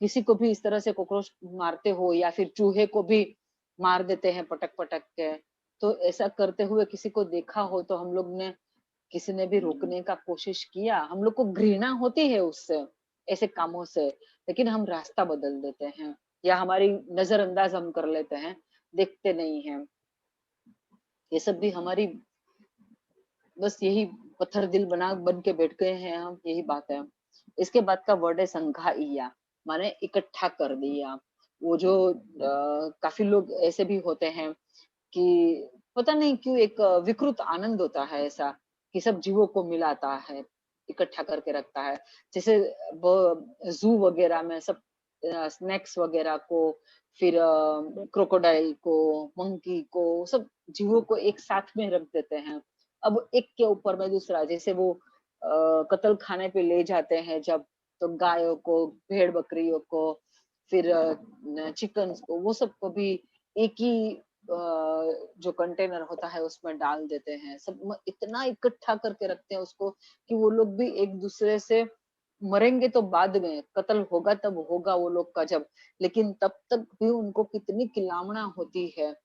किसी को भी इस तरह से कॉकरोच मारते हो या फिर चूहे को भी मार देते हैं पटक पटक के, तो ऐसा करते हुए किसी को देखा हो तो हम लोग ने, किसी ने भी रोकने का कोशिश किया? हम लोग को घृणा होती है उससे, ऐसे कामों से, लेकिन हम रास्ता बदल देते हैं या हमारी नजरअंदाज हम कर लेते हैं, देखते नहीं हैं। ये सब भी हमारी बस यही पत्थर दिल बन के बैठ गए हैं हम, यही बात है। इसके बाद का वर्ड है संघाइया, माने इकट्ठा कर दिया। वो जो काफी लोग ऐसे भी होते हैं कि पता नहीं क्यों एक विकृत आनंद होता है ऐसा, कि सब जीवों को मिलाता है, इकट्ठा करके रखता है। जैसे जू वगैरह में सब स्नैक्स वगैरह को, फिर क्रोकोडाइल को, मंकी को, सब जीवों को एक साथ में रख देते हैं। अब एक के ऊपर में दूसरा, जैसे वो कत्ल खाने पे ले जाते हैं जब, तो गायों को, भेड़ बकरियों को, फिर चिकन को, वो सबको भी एक ही जो कंटेनर होता है उसमें डाल देते हैं। सब इतना इकट्ठा करके रखते हैं उसको कि वो लोग भी एक दूसरे से मरेंगे तो बाद में, कत्ल होगा तब होगा वो लोग का जब, लेकिन तब तक भी उनको कितनी किलामना होती है।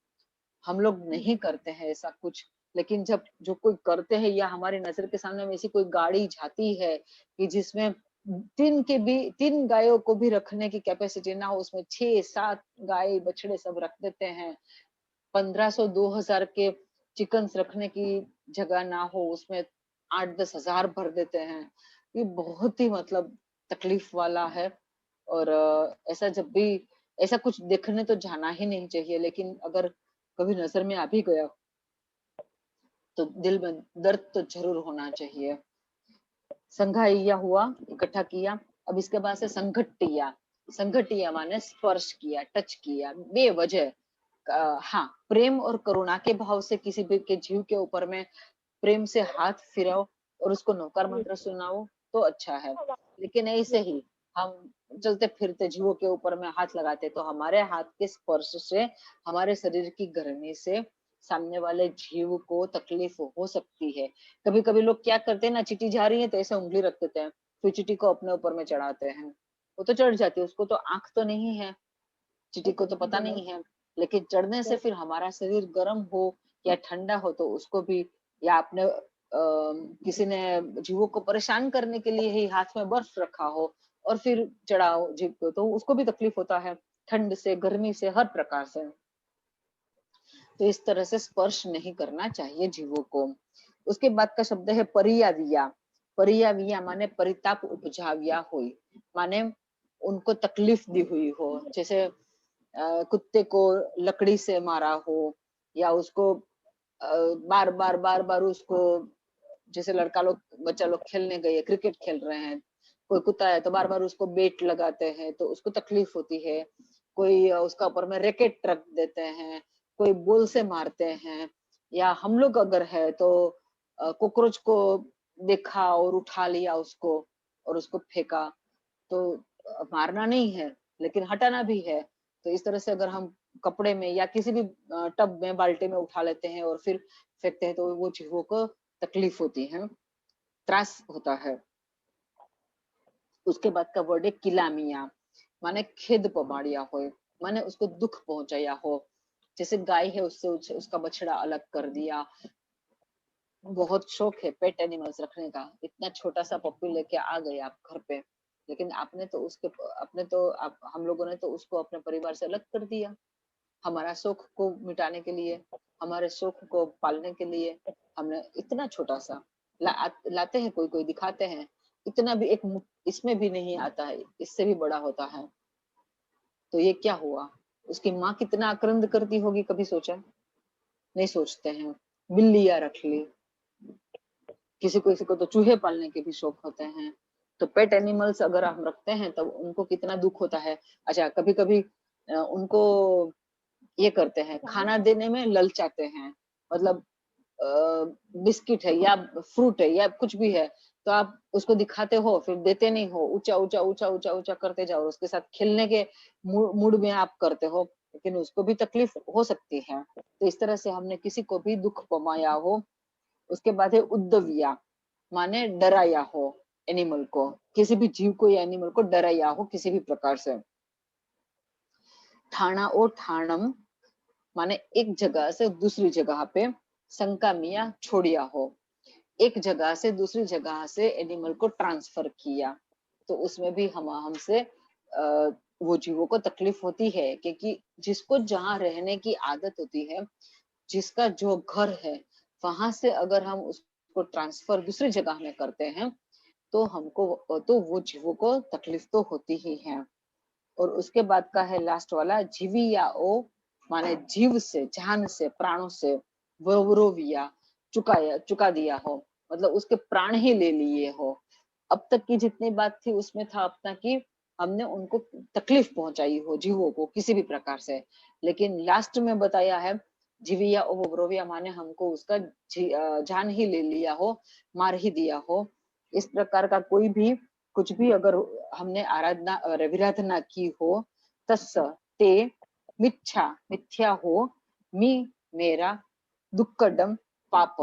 हम लोग नहीं करते हैं ऐसा कुछ, लेकिन जब जो कोई करते हैं या हमारी नजर के सामने में ऐसी कोई गाड़ी जाती है कि जिसमें तीन गायों को भी रखने की कैपेसिटी ना हो, उसमें 6-7 गाय बछड़े सब रख देते हैं, 1500-2000 के चिकन्स रखने की जगह ना हो, उसमें 8-10 हजार भर देते हैं। ये बहुत ही मतलब तकलीफ वाला है। और ऐसा जब भी ऐसा कुछ देखने तो जाना ही नहीं चाहिए, लेकिन अगर कभी नजर में आ भी गया तो दिल में दर्द तो जरूर होना चाहिए। संघाइया हुआ, इकट्ठा किया। अब इसके बाद से संघटिया। संघटिया माने स्पर्श किया, टच किया बेवजह। हाँ, प्रेम और करुणा के भाव से किसी भी के जीव के ऊपर में प्रेम से हाथ फिराओ और उसको नौकर मंत्र सुनाओ तो अच्छा है। लेकिन ऐसे ही हम चलते फिरते जीवों के ऊपर में हाथ लगाते तो हमारे हाथ के स्पर्श से, हमारे शरीर की गर्मी से सामने वाले जीव को तकलीफ हो सकती है। कभी कभी लोग क्या करते हैं ना, चींटी जा रही है तो ऐसे उंगली रख देते हैं, फिर चींटी को अपने ऊपर में चढ़ाते हैं। वो तो चढ़ जाती है, उसको तो आंख तो नहीं है, चींटी को तो पता नहीं है, लेकिन चढ़ने से फिर हमारा शरीर गर्म हो या ठंडा हो तो उसको भी, या आपने किसी ने जीवों को परेशान करने के लिए ही हाथ में बर्फ रखा हो और फिर चढ़ाओ जीव को, तो उसको भी तकलीफ होता है, ठंड से, गर्मी से, हर प्रकार से। तो इस तरह से स्पर्श नहीं करना चाहिए जीवों को। उसके बाद का शब्द है परियाविया। परियाविया माने परिताप उपजाविया हुई, माने उनको तकलीफ दी हुई हो। जैसे कुत्ते को लकड़ी से मारा हो, या उसको बार बार उसको, जैसे लड़का लोग, बच्चा लोग खेलने गए, क्रिकेट खेल रहे हैं, कोई कुत्ता है तो बार बार उसको बेट लगाते हैं तो उसको तकलीफ होती है। कोई उसका ऊपर में रैकेट रख देते हैं, कोई बॉल से मारते हैं, या हम लोग अगर है तो कॉकरोच को देखा और उठा लिया उसको और उसको फेंका, तो मारना नहीं है लेकिन हटाना भी है। तो इस तरह से अगर हम कपड़े में या किसी भी टब में, बाल्टी में उठा लेते हैं और फिर फेंकते हैं तो वो जीवों को तकलीफ होती है, त्रास होता है। उसके बाद का वर्ड है किलामिया, माने खेद पमाड़िया हो, माने उसको दुख पहुंचाया हो। जैसे गाय है, उससे उसका बछड़ा अलग कर दिया। बहुत शौक है पेट एनिमल्स रखने का, इतना छोटा सा पप्पी लेके आ गए आप घर पे, लेकिन हम लोगों ने तो उसको अपने परिवार से अलग कर दिया, हमारा शौक को मिटाने के लिए, हमारे शौक को पालने के लिए हमने इतना छोटा सा लाते हैं, कोई कोई दिखाते हैं, इतना भी इसमें भी नहीं आता है, इससे भी बड़ा होता है। तो ये क्या हुआ, उसकी माँ कितना आक्रंद करती होगी, कभी सोचा? नहीं सोचते हैं। बिल्लियां रख ली, किसी को तो चूहे पालने के भी शौक होते हैं। तो पेट एनिमल्स अगर हम रखते हैं तब उनको कितना दुख होता है। अच्छा, कभी कभी उनको ये करते हैं, खाना देने में ललचाते हैं, मतलब बिस्किट है या फ्रूट है या कुछ भी है, तो आप उसको दिखाते हो फिर देते नहीं हो, ऊंचा ऊंचा ऊंचा ऊंचा ऊंचा करते जाओ, उसके साथ खेलने के मूड में आप करते हो, लेकिन उसको भी तकलीफ हो सकती है। तो इस तरह से हमने किसी को भी दुख पहुंचाया हो। उसके बाद है उद्दविया, माने डराया हो एनिमल को, किसी भी जीव को या एनिमल को डराया हो किसी भी प्रकार से। ठाणा और ठाणम, माने एक जगह से दूसरी जगह पे, संकामिया छोड़िया हो, एक जगह से दूसरी जगह से एनिमल को ट्रांसफर किया, तो उसमें भी हमसे वो जीवों को तकलीफ होती है, क्योंकि जिसको जहाँ रहने की आदत होती है, जिसका जो घर है, वहां से अगर हम उसको ट्रांसफर दूसरी जगह में करते हैं तो वो जीवों को तकलीफ तो होती ही है। और उसके बाद का है लास्ट वाला जीवी या ओ, माने जीव से, जान से, प्राणों से, वरोविया, चुका दिया हो, मतलब उसके प्राण ही ले लिए हो। अब तक की जितनी बात थी उसमें था अपना कि हमने उनको तकलीफ पहुंचाई हो, जीवों को किसी भी प्रकार से, लेकिन लास्ट में बताया है जीविया ओब्रोविया माने हमको उसका जान ही ले लिया हो, मार ही दिया हो। इस प्रकार का कोई भी कुछ भी अगर हमने आराधना और विराधना की हो, तस्य ते मिथ्या मिथ्या हो, मी मेरा दुक्कडम पाप,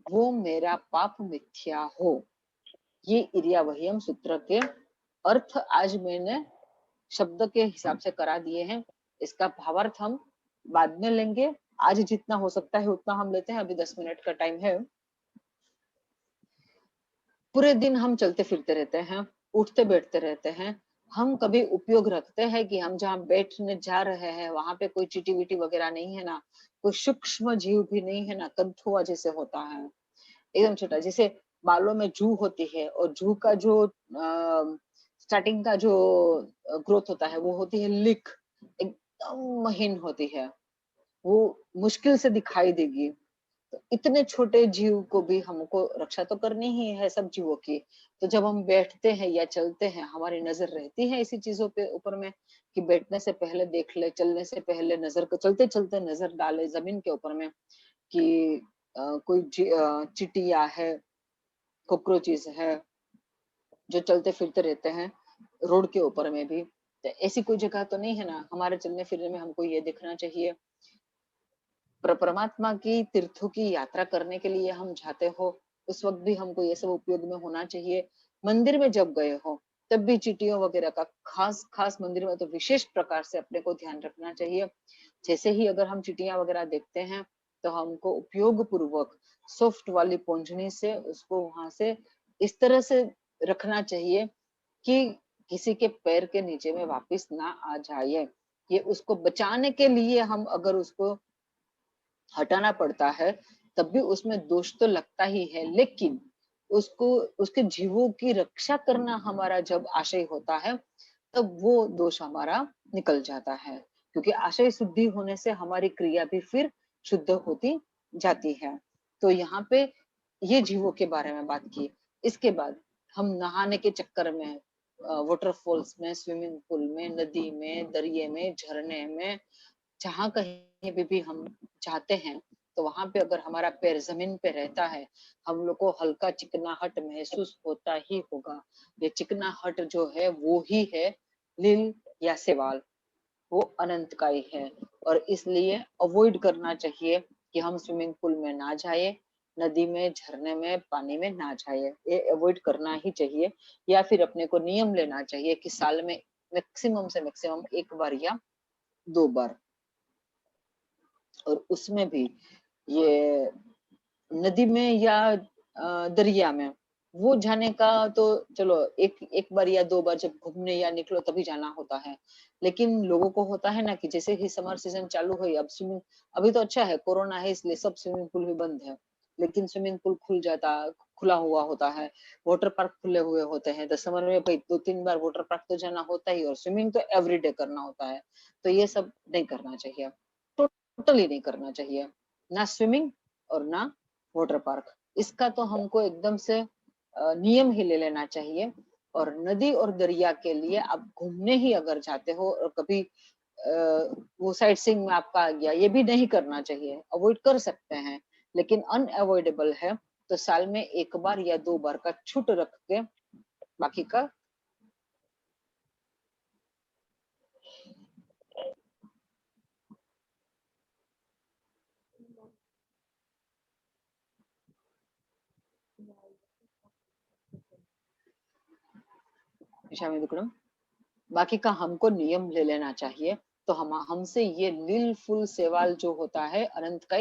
वो मेरा पाप मिथ्या हो। ये इरियावहियम सूत्र के अर्थ आज मैंने शब्द के हिसाब से करा दिए हैं। इसका भावार्थ हम बाद में लेंगे, आज जितना हो सकता है उतना हम लेते हैं। अभी 10 मिनट का टाइम है। पूरे दिन हम चलते फिरते रहते हैं, उठते बैठते रहते हैं। हम कभी उपयोग रखते हैं कि हम जहाँ बैठने जा रहे हैं वहां पे कोई चीटी वीटी वगैरह नहीं है ना, कोई सूक्ष्म जीव भी नहीं है ना, कंथुआ जैसे होता है एकदम छोटा, जैसे बालों में जू होती है और जू का जो स्टार्टिंग का जो ग्रोथ होता है वो होती है लिक, एकदम महीन होती है, वो मुश्किल से दिखाई देगी। तो इतने छोटे जीव को भी हमको रक्षा तो करनी ही है सब जीवों की। तो जब हम बैठते हैं या चलते हैं, हमारी नजर रहती है इसी चीजों पे ऊपर में कि बैठने से पहले देख ले, चलने से पहले नजर को, चलते चलते नजर डाले जमीन के ऊपर में कि कोई चिटिया है, कॉकरोचेस है जो चलते फिरते रहते हैं रोड के ऊपर में भी। तो ऐसी कोई जगह तो नहीं है ना, हमारे चलने फिरने में हमको ये देखना चाहिए। परमात्मा की तीर्थों की यात्रा करने के लिए हम जाते हो, उस वक्त भी हमको ये सब उपयोग में होना चाहिए। मंदिर में जब गए हो तब भी चीटियों वगैरह का खास खास मंदिर में तो विशेष प्रकार से अपने को ध्यान रखना चाहिए। जैसे ही अगर हम चीटियां वगैरह देखते हैं तो हमको उपयोग पूर्वक सॉफ्ट वाली पोंछनी से उसको वहां से इस तरह से रखना चाहिए कि किसी के पैर के नीचे में वापस ना आ जाए। ये उसको बचाने के लिए हम अगर उसको हटाना पड़ता है तब भी उसमें दोष तो लगता ही है, लेकिन उसको उसके जीवों की रक्षा करना हमारा जब आशय होता है तब वो दोष हमारा निकल जाता है, क्योंकि आशय शुद्धि होने से हमारी क्रिया भी फिर शुद्ध होती जाती है। तो यहाँ पे ये जीवों के बारे में बात की। इसके बाद हम नहाने के चक्कर में वाटरफॉल्स में, स्विमिंग पूल में, नदी में, दरिये में, झरने में, जहां कहीं भी हम जाते हैं तो वहां पे अगर हमारा पैर जमीन पे रहता है, हम लोग को हल्का चिकनाहट महसूस होता ही होगा। ये चिकनाहट जो है वो ही है लील या सेवाल, वो अनंत का ही है। और इसलिए अवॉइड करना चाहिए कि हम स्विमिंग पूल में ना जाए, नदी में, झरने में, पानी में ना जाए, ये अवॉइड करना ही चाहिए। या फिर अपने को नियम लेना चाहिए कि साल में मैक्सिमम से मैक्सिमम 1 बार या 2 बार, और उसमें भी ये नदी में या दरिया में वो जाने का तो चलो एक एक बार या 2 बार जब घूमने या निकलो तभी जाना होता है। लेकिन लोगों को होता है ना कि जैसे ही समर सीजन चालू हुई, अब स्विमिंग, अभी तो अच्छा है कोरोना है इसलिए सब स्विमिंग पूल भी बंद है, लेकिन स्विमिंग पूल खुला हुआ होता है, वाटर पार्क खुले हुए होते हैं। तो समर में भाई 2-3 बार वाटर पार्क तो जाना होता ही, और स्विमिंग तो एवरीडे करना होता है। तो ये सब नहीं करना चाहिए, टोटली नहीं करना चाहिए, ना स्विमिंग और ना वाटर पार्क। इसका तो हमको एकदम से नियम ही ले लेना चाहिए। और नदी और दरिया के लिए आप घूमने ही अगर जाते हो और कभी वो साइट सीइंग में आपका आ गया, ये भी नहीं करना चाहिए, अवॉइड कर सकते हैं, लेकिन अनअवॉइडेबल है तो साल में 1 बार या 2 बार का छूट रख के बाकी का बाकी का हमको नियम ले लेना चाहिए। तो हम हमसे ये लीलफुल सेवाल जो होता है अनंत का,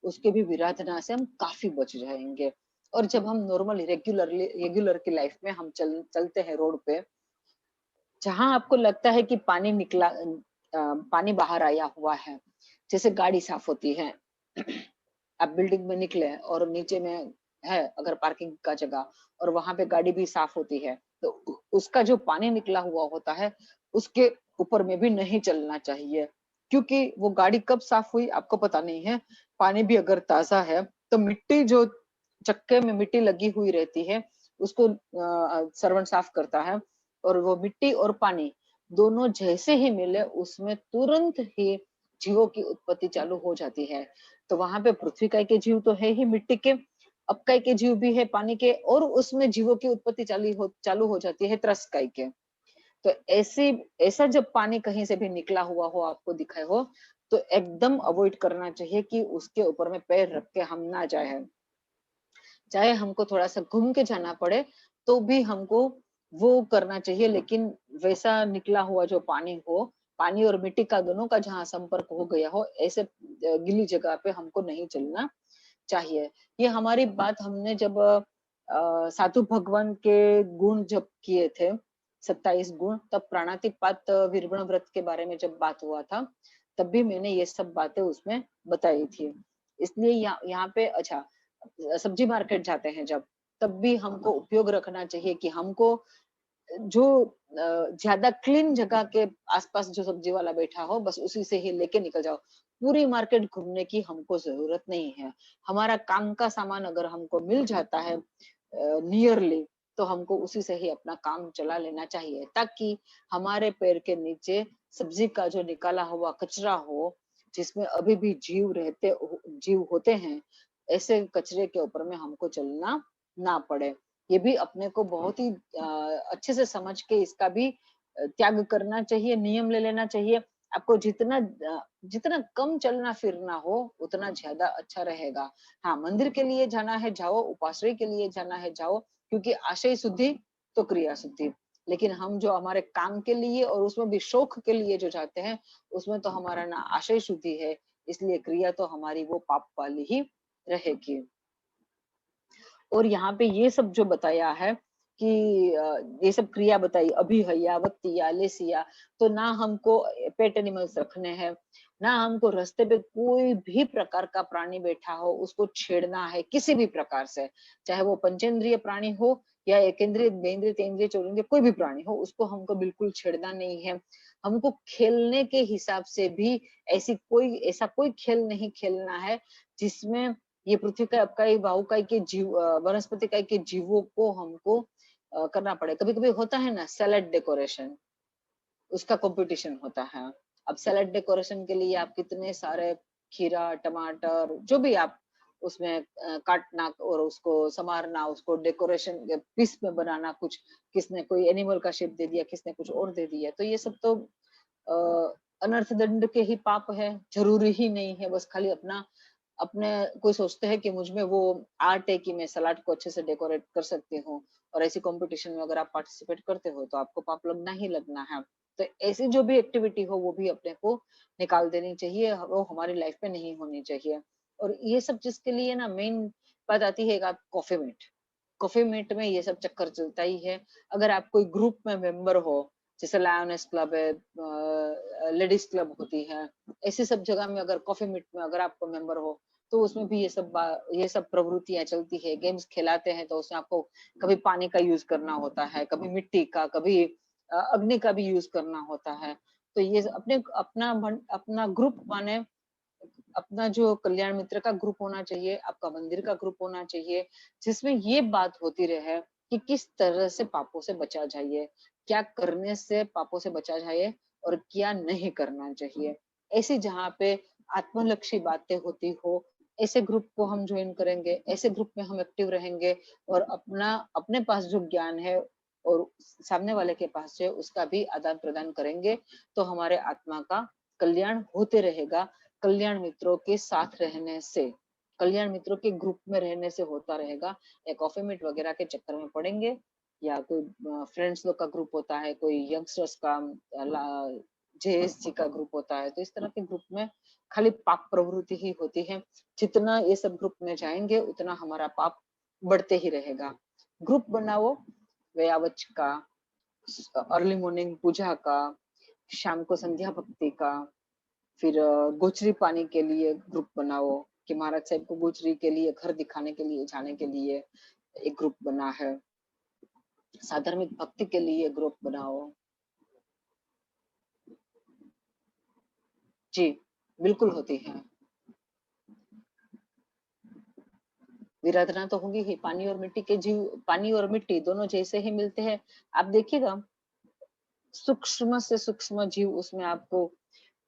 उसके भी विराधना से हम काफी बच जाएंगे। और जब हम नॉर्मली रेगुलर की लाइफ में हम चलते हैं रोड पे, जहां आपको लगता है कि पानी निकला, पानी बाहर आया हुआ है, जैसे गाड़ी साफ होती है, आप बिल्डिंग में निकले और नीचे में है अगर पार्किंग का जगह, और वहां पे गाड़ी भी साफ होती है, तो उसका जो पानी निकला हुआ होता है उसके ऊपर में भी नहीं चलना चाहिए, क्योंकि वो गाड़ी कब साफ हुई आपको पता नहीं है। पानी भी अगर ताजा है तो मिट्टी जो चक्के में मिट्टी लगी हुई रहती है, उसको सर्वेंट साफ करता है, और वो मिट्टी और पानी दोनों जैसे ही मिले उसमें तुरंत ही जीवों की उत्पत्ति चालू हो जाती है। तो वहां पे पृथ्वी काय के जीव तो है ही मिट्टी के, अपकाई के जीव भी है पानी के, और उसमें जीवों की उत्पत्ति चालू हो जाती है त्रस्काई के। तो ऐसी ऐसा जब पानी कहीं से भी निकला हुआ हो, आपको दिखाए हो, तो एकदम अवॉइड करना चाहिए कि उसके ऊपर में पैर रख के हम ना जाए। चाहे हमको थोड़ा सा घूम के जाना पड़े तो भी हमको वो करना चाहिए, लेकिन वैसा निकला हुआ जो पानी हो, पानी और मिट्टी का दोनों का जहाँ संपर्क हो गया हो, ऐसे गीली जगह पे हमको नहीं चलना चाहिए। ये हमारी बात हमने जब साधु भगवान के गुण जब किए थे, 27 गुण, तब प्राणातिपात विरमण व्रत के बारे में जब बात हुआ था, तब भी मैंने ये सब बातें उसमें बताई थी। इसलिए यहाँ पे अच्छा, सब्जी मार्केट जाते हैं जब, तब भी हमको उपयोग रखना चाहिए कि हमको जो ज्यादा क्लीन जगह के आसपास जो सब्जी वाला बैठा हो, बस उसी से ही लेके निकल जाओ। पूरी मार्केट घूमने की हमको जरूरत नहीं है। हमारा काम का सामान अगर हमको मिल जाता है नियरली, तो हमको उसी से ही अपना काम चला लेना चाहिए, ताकि हमारे पैर के नीचे सब्जी का जो निकाला हुआ कचरा हो, जिसमें अभी भी जीव होते हैं, ऐसे कचरे के ऊपर में हमको चलना ना पड़े। ये भी अपने को बहुत ही अच्छे से समझ के इसका भी त्याग करना चाहिए, नियम ले लेना चाहिए। आपको जितना कम चलना फिरना हो, उतना ज्यादा अच्छा रहेगा। हाँ, मंदिर के लिए जाना है जाओ, उपाश्रय के लिए जाना है जाओ, क्योंकि आशय शुद्धि तो क्रिया शुद्धि। लेकिन हम जो हमारे काम के लिए और उसमें भी शौक के लिए जो जाते हैं, उसमें तो हमारा ना आशय शुद्धि है, इसलिए क्रिया तो हमारी वो पाप वाली ही रहेगी। और यहाँ पे ये सब जो बताया है कि ये सब क्रिया बताई, अभिहया, वत्तिया, लेसिया, तो ना हमको पेट एनिमल्स रखने हैं, ना हमको रास्ते पे कोई भी प्रकार का प्राणी बैठा हो उसको छेड़ना है किसी भी प्रकार से, चाहे वो पंचेंद्रिय प्राणी हो या एकेंद्रिय, द्विंद्रिय, तेंद्रिय, चौरेंद्रिय, कोई भी प्राणी हो, उसको हमको बिल्कुल छेड़ना नहीं है। हमको खेलने के हिसाब से भी ऐसा कोई खेल नहीं खेलना है जिसमें ये पृथ्वी का अपकाई वाहुकाई के जीव, वनस्पति काई के जीवों को हमको करना पड़े। कभी कभी होता है ना सैलेड डेकोरेशन, उसका कंपटीशन होता है। अब सैलेड डेकोरेशन के लिए आप कितने सारे खीरा, टमाटर, जो भी आप उसमें काटना और उसको संवारना, उसको डेकोरेशन पीस में बनाना, कुछ किसने कोई एनिमल का शेप दे दिया, किसने कुछ और दे दिया, तो ये सब तो अनर्थ दंड के ही पाप है। जरूरी ही नहीं है, बस खाली अपना अपने कोई सोचते हैं कि मुझ में वो आर्ट है कि मैं सलाद को अच्छे से डेकोरेट कर सकती हूँ, और ऐसी कंपटीशन में अगर आप पार्टिसिपेट करते हो तो आपको पाप लगना ही लगना है। तो ऐसी जो भी एक्टिविटी हो वो भी अपने को निकाल देनी चाहिए, वो हमारी लाइफ में नहीं होनी चाहिए। और ये सब चीज के लिए ना मेन बात आती है कॉफी मीट। कॉफी मीट में ये सब चक्कर चलता ही है। अगर आप कोई ग्रुप में मेंबर हो, जैसे लायनेस क्लब है, लेडीज क्लब होती है, ऐसी सब जगह में अगर कॉफी मीट में अगर आप मेंबर हो, तो उसमें भी ये सब प्रवृत्तियां चलती है। गेम्स खिलाते हैं तो उसमें आपको कभी पानी का यूज करना होता है, कभी मिट्टी का, कभी अग्नि का भी यूज करना होता है। तो ये अपना ग्रुप माने अपना जो कल्याण मित्र का ग्रुप होना चाहिए, आपका मंदिर का ग्रुप होना चाहिए, जिसमें ये बात होती रहे कि किस तरह से पापों से बचा जाए, क्या करने से पापों से बचा जाए और क्या नहीं करना चाहिए। ऐसी जहाँ पे आत्मलक्षी बातें होती हो, ऐसे ग्रुप को हम ज्वाइन करेंगे, ऐसे ग्रुप में हम एक्टिव रहेंगे, और अपने पास जो ज्ञान है और सामने वाले के पास है उसका भी आदान प्रदान करेंगे, तो हमारे आत्मा का कल्याण होते रहेगा। कल्याण मित्रों के साथ रहने से, कल्याण मित्रों के ग्रुप में रहने से होता रहेगा। या कॉफी मीट वगैरह के चक्कर में पड़ेंगे, या कोई फ्रेंड्स लोग का ग्रुप होता है, कोई यंगस्टर्स का जेएस जी का ग्रुप होता है, तो इस तरह के ग्रुप में खाली पाप प्रवृत्ति ही होती है। जितना ये सब ग्रुप में जाएंगे उतना हमारा पाप बढ़ते ही रहेगा। ग्रुप बनाओ व्यावच का, अर्ली मॉर्निंग पूजा का, शाम को संध्या भक्ति का, फिर गोचरी पानी के लिए ग्रुप बनाओ कि महाराज साहब को गोचरी के लिए घर दिखाने के लिए जाने के लिए एक ग्रुप बना है। साधर्मिक भक्ति के लिए ग्रुप बनाओ। जी बिल्कुल होती है। विराधना तो होगी ही। पानी और मिट्टी के जीव, पानी और मिट्टी दोनों जैसे ही मिलते हैं। आप देखिएगा सूक्ष्म से सूक्ष्म जीव उसमें आपको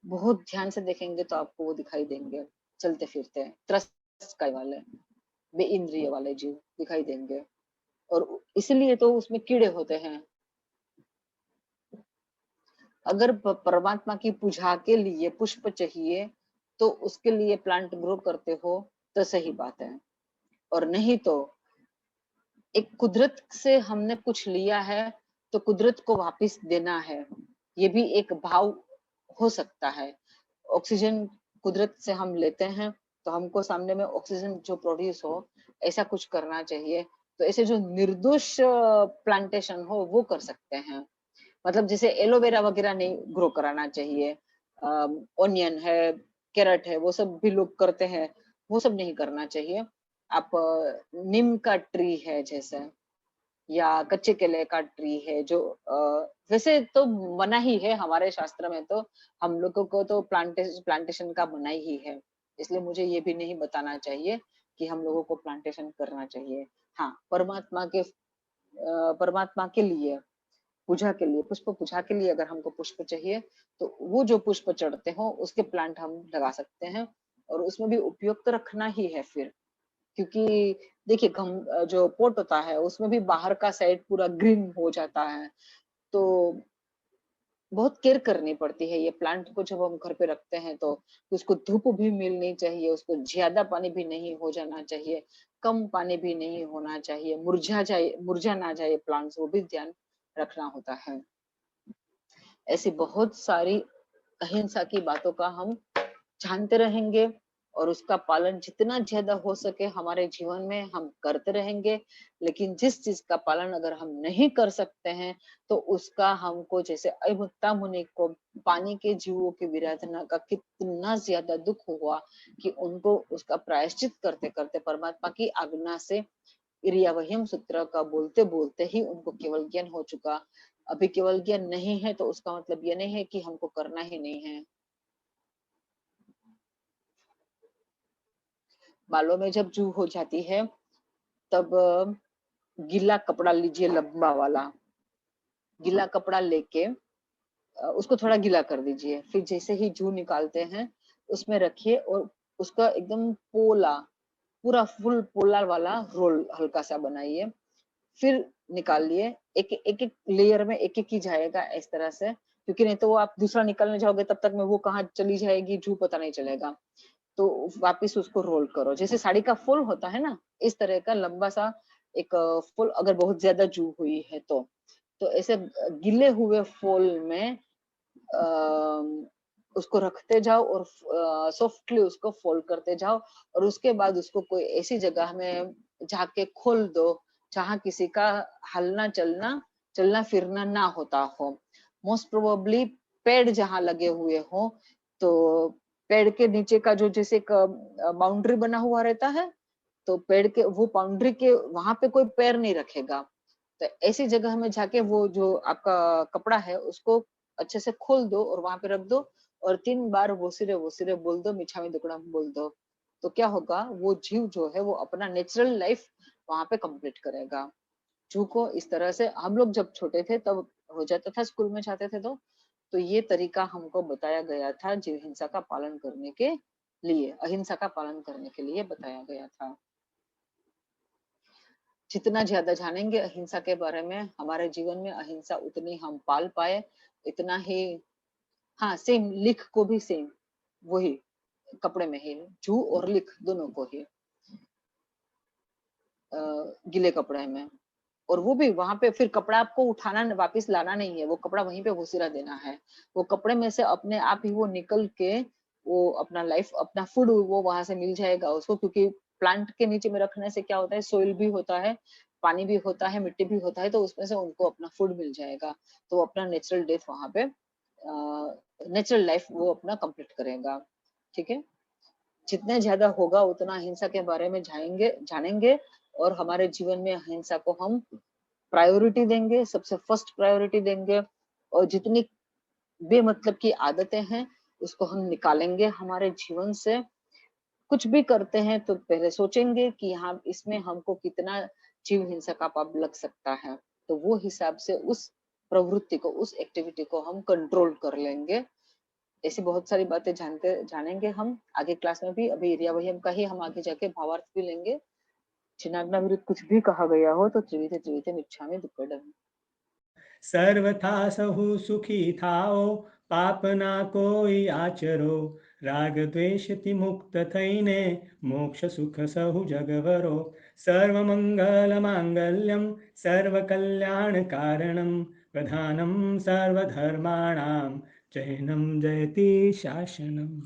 बहुत ध्यान से देखेंगे तो आपको वो दिखाई देंगे, चलते फिरते त्रस्काय वाले, बेइंद्रिय वाले जीव दिखाई देंगे। और इसलिए तो उसमें कीड़े होते हैं। अगर परमात्मा की पूजा के लिए पुष्प चाहिए तो उसके लिए प्लांट ग्रो करते हो तो सही बात है, और नहीं तो एक कुदरत से हमने कुछ लिया है तो कुदरत को वापस देना है, ये भी एक भाव हो सकता है। ऑक्सीजन कुदरत से हम लेते हैं तो हमको सामने में ऑक्सीजन जो प्रोड्यूस हो, ऐसा कुछ करना चाहिए। तो ऐसे जो निर्दोष प्लांटेशन हो वो कर सकते हैं। मतलब जैसे एलोवेरा वगैरह नहीं ग्रो कराना चाहिए, ऑनियन है, कैरेट है, वो सब भी लोग करते हैं, वो सब नहीं करना चाहिए। आप नीम का ट्री है जैसे, या कच्चे केले का ट्री है जो वैसे तो मना ही है हमारे शास्त्र में, तो हम लोगों को तो प्लांटेशन का मना ही है, इसलिए मुझे ये भी नहीं बताना चाहिए कि हम लोगों को प्लांटेशन करना चाहिए। हाँ, परमात्मा के लिए, पूजा के लिए, पुष्प पूजा के लिए अगर हमको पुष्प चाहिए तो वो जो पुष्प चढ़ते हो उसके प्लांट हम लगा सकते हैं, और उसमें भी उपयुक्त रखना ही है फिर। क्योंकि देखिए जो पोट होता है उसमें भी बाहर का साइड पूरा ग्रीन हो जाता है, तो बहुत केयर करनी पड़ती है। ये प्लांट को जब हम घर पे रखते हैं तो उसको धूप भी मिलनी चाहिए, उसको ज्यादा पानी भी नहीं हो जाना चाहिए, कम पानी भी नहीं होना चाहिए, मुरझा ना जाए प्लांट्स, वो भी ध्यान रखना होता है। ऐसी बहुत सारी अहिंसा की बातों का हम जानते रहेंगे, और उसका पालन जितना ज्यादा हो सके हमारे जीवन में हम करते रहेंगे। लेकिन जिस चीज का पालन अगर हम नहीं कर सकते हैं तो उसका हमको, जैसे अयमुक्ता मुनि को पानी के जीवों की विराधना का कितना ज्यादा दुख हुआ कि उनको उसका प्रायश्चित करते करते परमात्मा की आज्ञा से इरियावहिम सूत्र का बोलते बोलते ही उनको केवल ज्ञान हो चुका। अभी केवल ज्ञान नहीं है तो उसका मतलब ये नहीं है कि हमको करना ही नहीं है। बालों में जब जू हो जाती है तब गीला कपड़ा लीजिए, लंबा वाला गीला कपड़ा लेके उसको थोड़ा गीला कर दीजिए, फिर जैसे ही जू निकालते हैं उसमें रखिए और उसका एकदम पोला, पूरा फुल पोला वाला रोल हल्का सा बनाइए, फिर निकालिए। एक एक एक लेयर में एक एक ही जाएगा इस तरह से, क्योंकि नहीं तो वो आप दूसरा निकालने जाओगे तब तक में वो कहाँ चली जाएगी जू पता नहीं चलेगा। तो वापस उसको रोल करो, जैसे साड़ी का फुल होता है ना, इस तरह का लंबा सा एक फुल, अगर बहुत ज्यादा जू हुई है तो ऐसे गिले हुए फूल में उसको रखते जाओ और सॉफ्टली उसको फोल्ड करते जाओ, और उसके बाद उसको कोई ऐसी जगह में जाके खोल दो जहां किसी का हलना चलना चलना फिरना ना होता हो। मोस्ट प्रोबेबली पेड़ जहां लगे हुए हो, तो पेड़ के नीचे का जो जैसे एक बाउंड्री बना हुआ रहता है, तो पेड़ के वो बाउंड्री के वहां पे कोई पैर नहीं रखेगा। तो ऐसी जगह में जाके वो जो आपका कपड़ा है उसको अच्छे से खोल दो और वहां पे रख दो, और 3 बार वो सिरे बोल दो, मिछामी दुक्कड़म बोल दो। तो क्या होगा, वो जीव जो है वो अपना नेचुरल लाइफ वहां पे कंप्लीट करेगा। जू को इस तरह से हम लोग जब छोटे थे तब हो जाता था, स्कूल में जाते थे तो ये तरीका हमको बताया गया था जीव हिंसा का पालन करने के लिए, अहिंसा का पालन करने के लिए बताया गया था। जितना ज्यादा जानेंगे अहिंसा के बारे में, हमारे जीवन में अहिंसा उतनी हम पाल पाए, इतना ही। हाँ, सेम लिख को भी सेम वही कपड़े में ही, जू और लिख दोनों को ही गीले कपड़े में, और वो भी वहां पे फिर कपड़ा आपको उठाना वापस लाना नहीं है, वो कपड़ा वहीं पे घुसेरा देना है। वो कपड़े में से अपने आप ही वो निकल के वो अपना लाइफ, अपना फूड वो वहां से मिल जाएगा उसको, क्योंकि प्लांट के नीचे में रखने से क्या होता है, सोइल भी होता है, पानी भी होता है, मिट्टी भी होता है, तो उसमें से उनको अपना फूड मिल जाएगा। तो वो अपना नेचुरल डेथ वहां पे, नेचुरल लाइफ वो अपना कंप्लीट करेगा। ठीक है, जितने ज्यादा होगा उतना अहिंसा के बारे में जानेंगे, और हमारे जीवन में अहिंसा को हम प्रायोरिटी देंगे, सबसे फर्स्ट प्रायोरिटी देंगे। और जितनी बेमतलब की आदतें हैं उसको हम निकालेंगे हमारे जीवन से, कुछ भी करते हैं तो पहले सोचेंगे कि हाँ इसमें हमको कितना जीव हिंसा का पाप लग सकता है, तो वो हिसाब से उस प्रवृत्ति को, उस एक्टिविटी को हम कंट्रोल कर लेंगे। ऐसी बहुत सारी बातें जानेंगे हम आगे क्लास में भी। अभी इरियावयम का ही हम आगे जाके भावार्थ भी लेंगे। छिन्नाज्ञा विरुद्ध कुछ भी कहा गया हो तो त्रिविधे त्रिविधे मिच्छामि दुक्कडम। सर्वथा सहु सुखी थाओ, पाप ना कोई आचरो, राग द्वेष ति मुक्त थईने, मोक्ष सुख सहु जगवरो। सर्व मंगल मांगल्यम, सर्व कल्याण कारणम, प्रधानम सर्वधर्माणाम, जैनम जयति शासनम।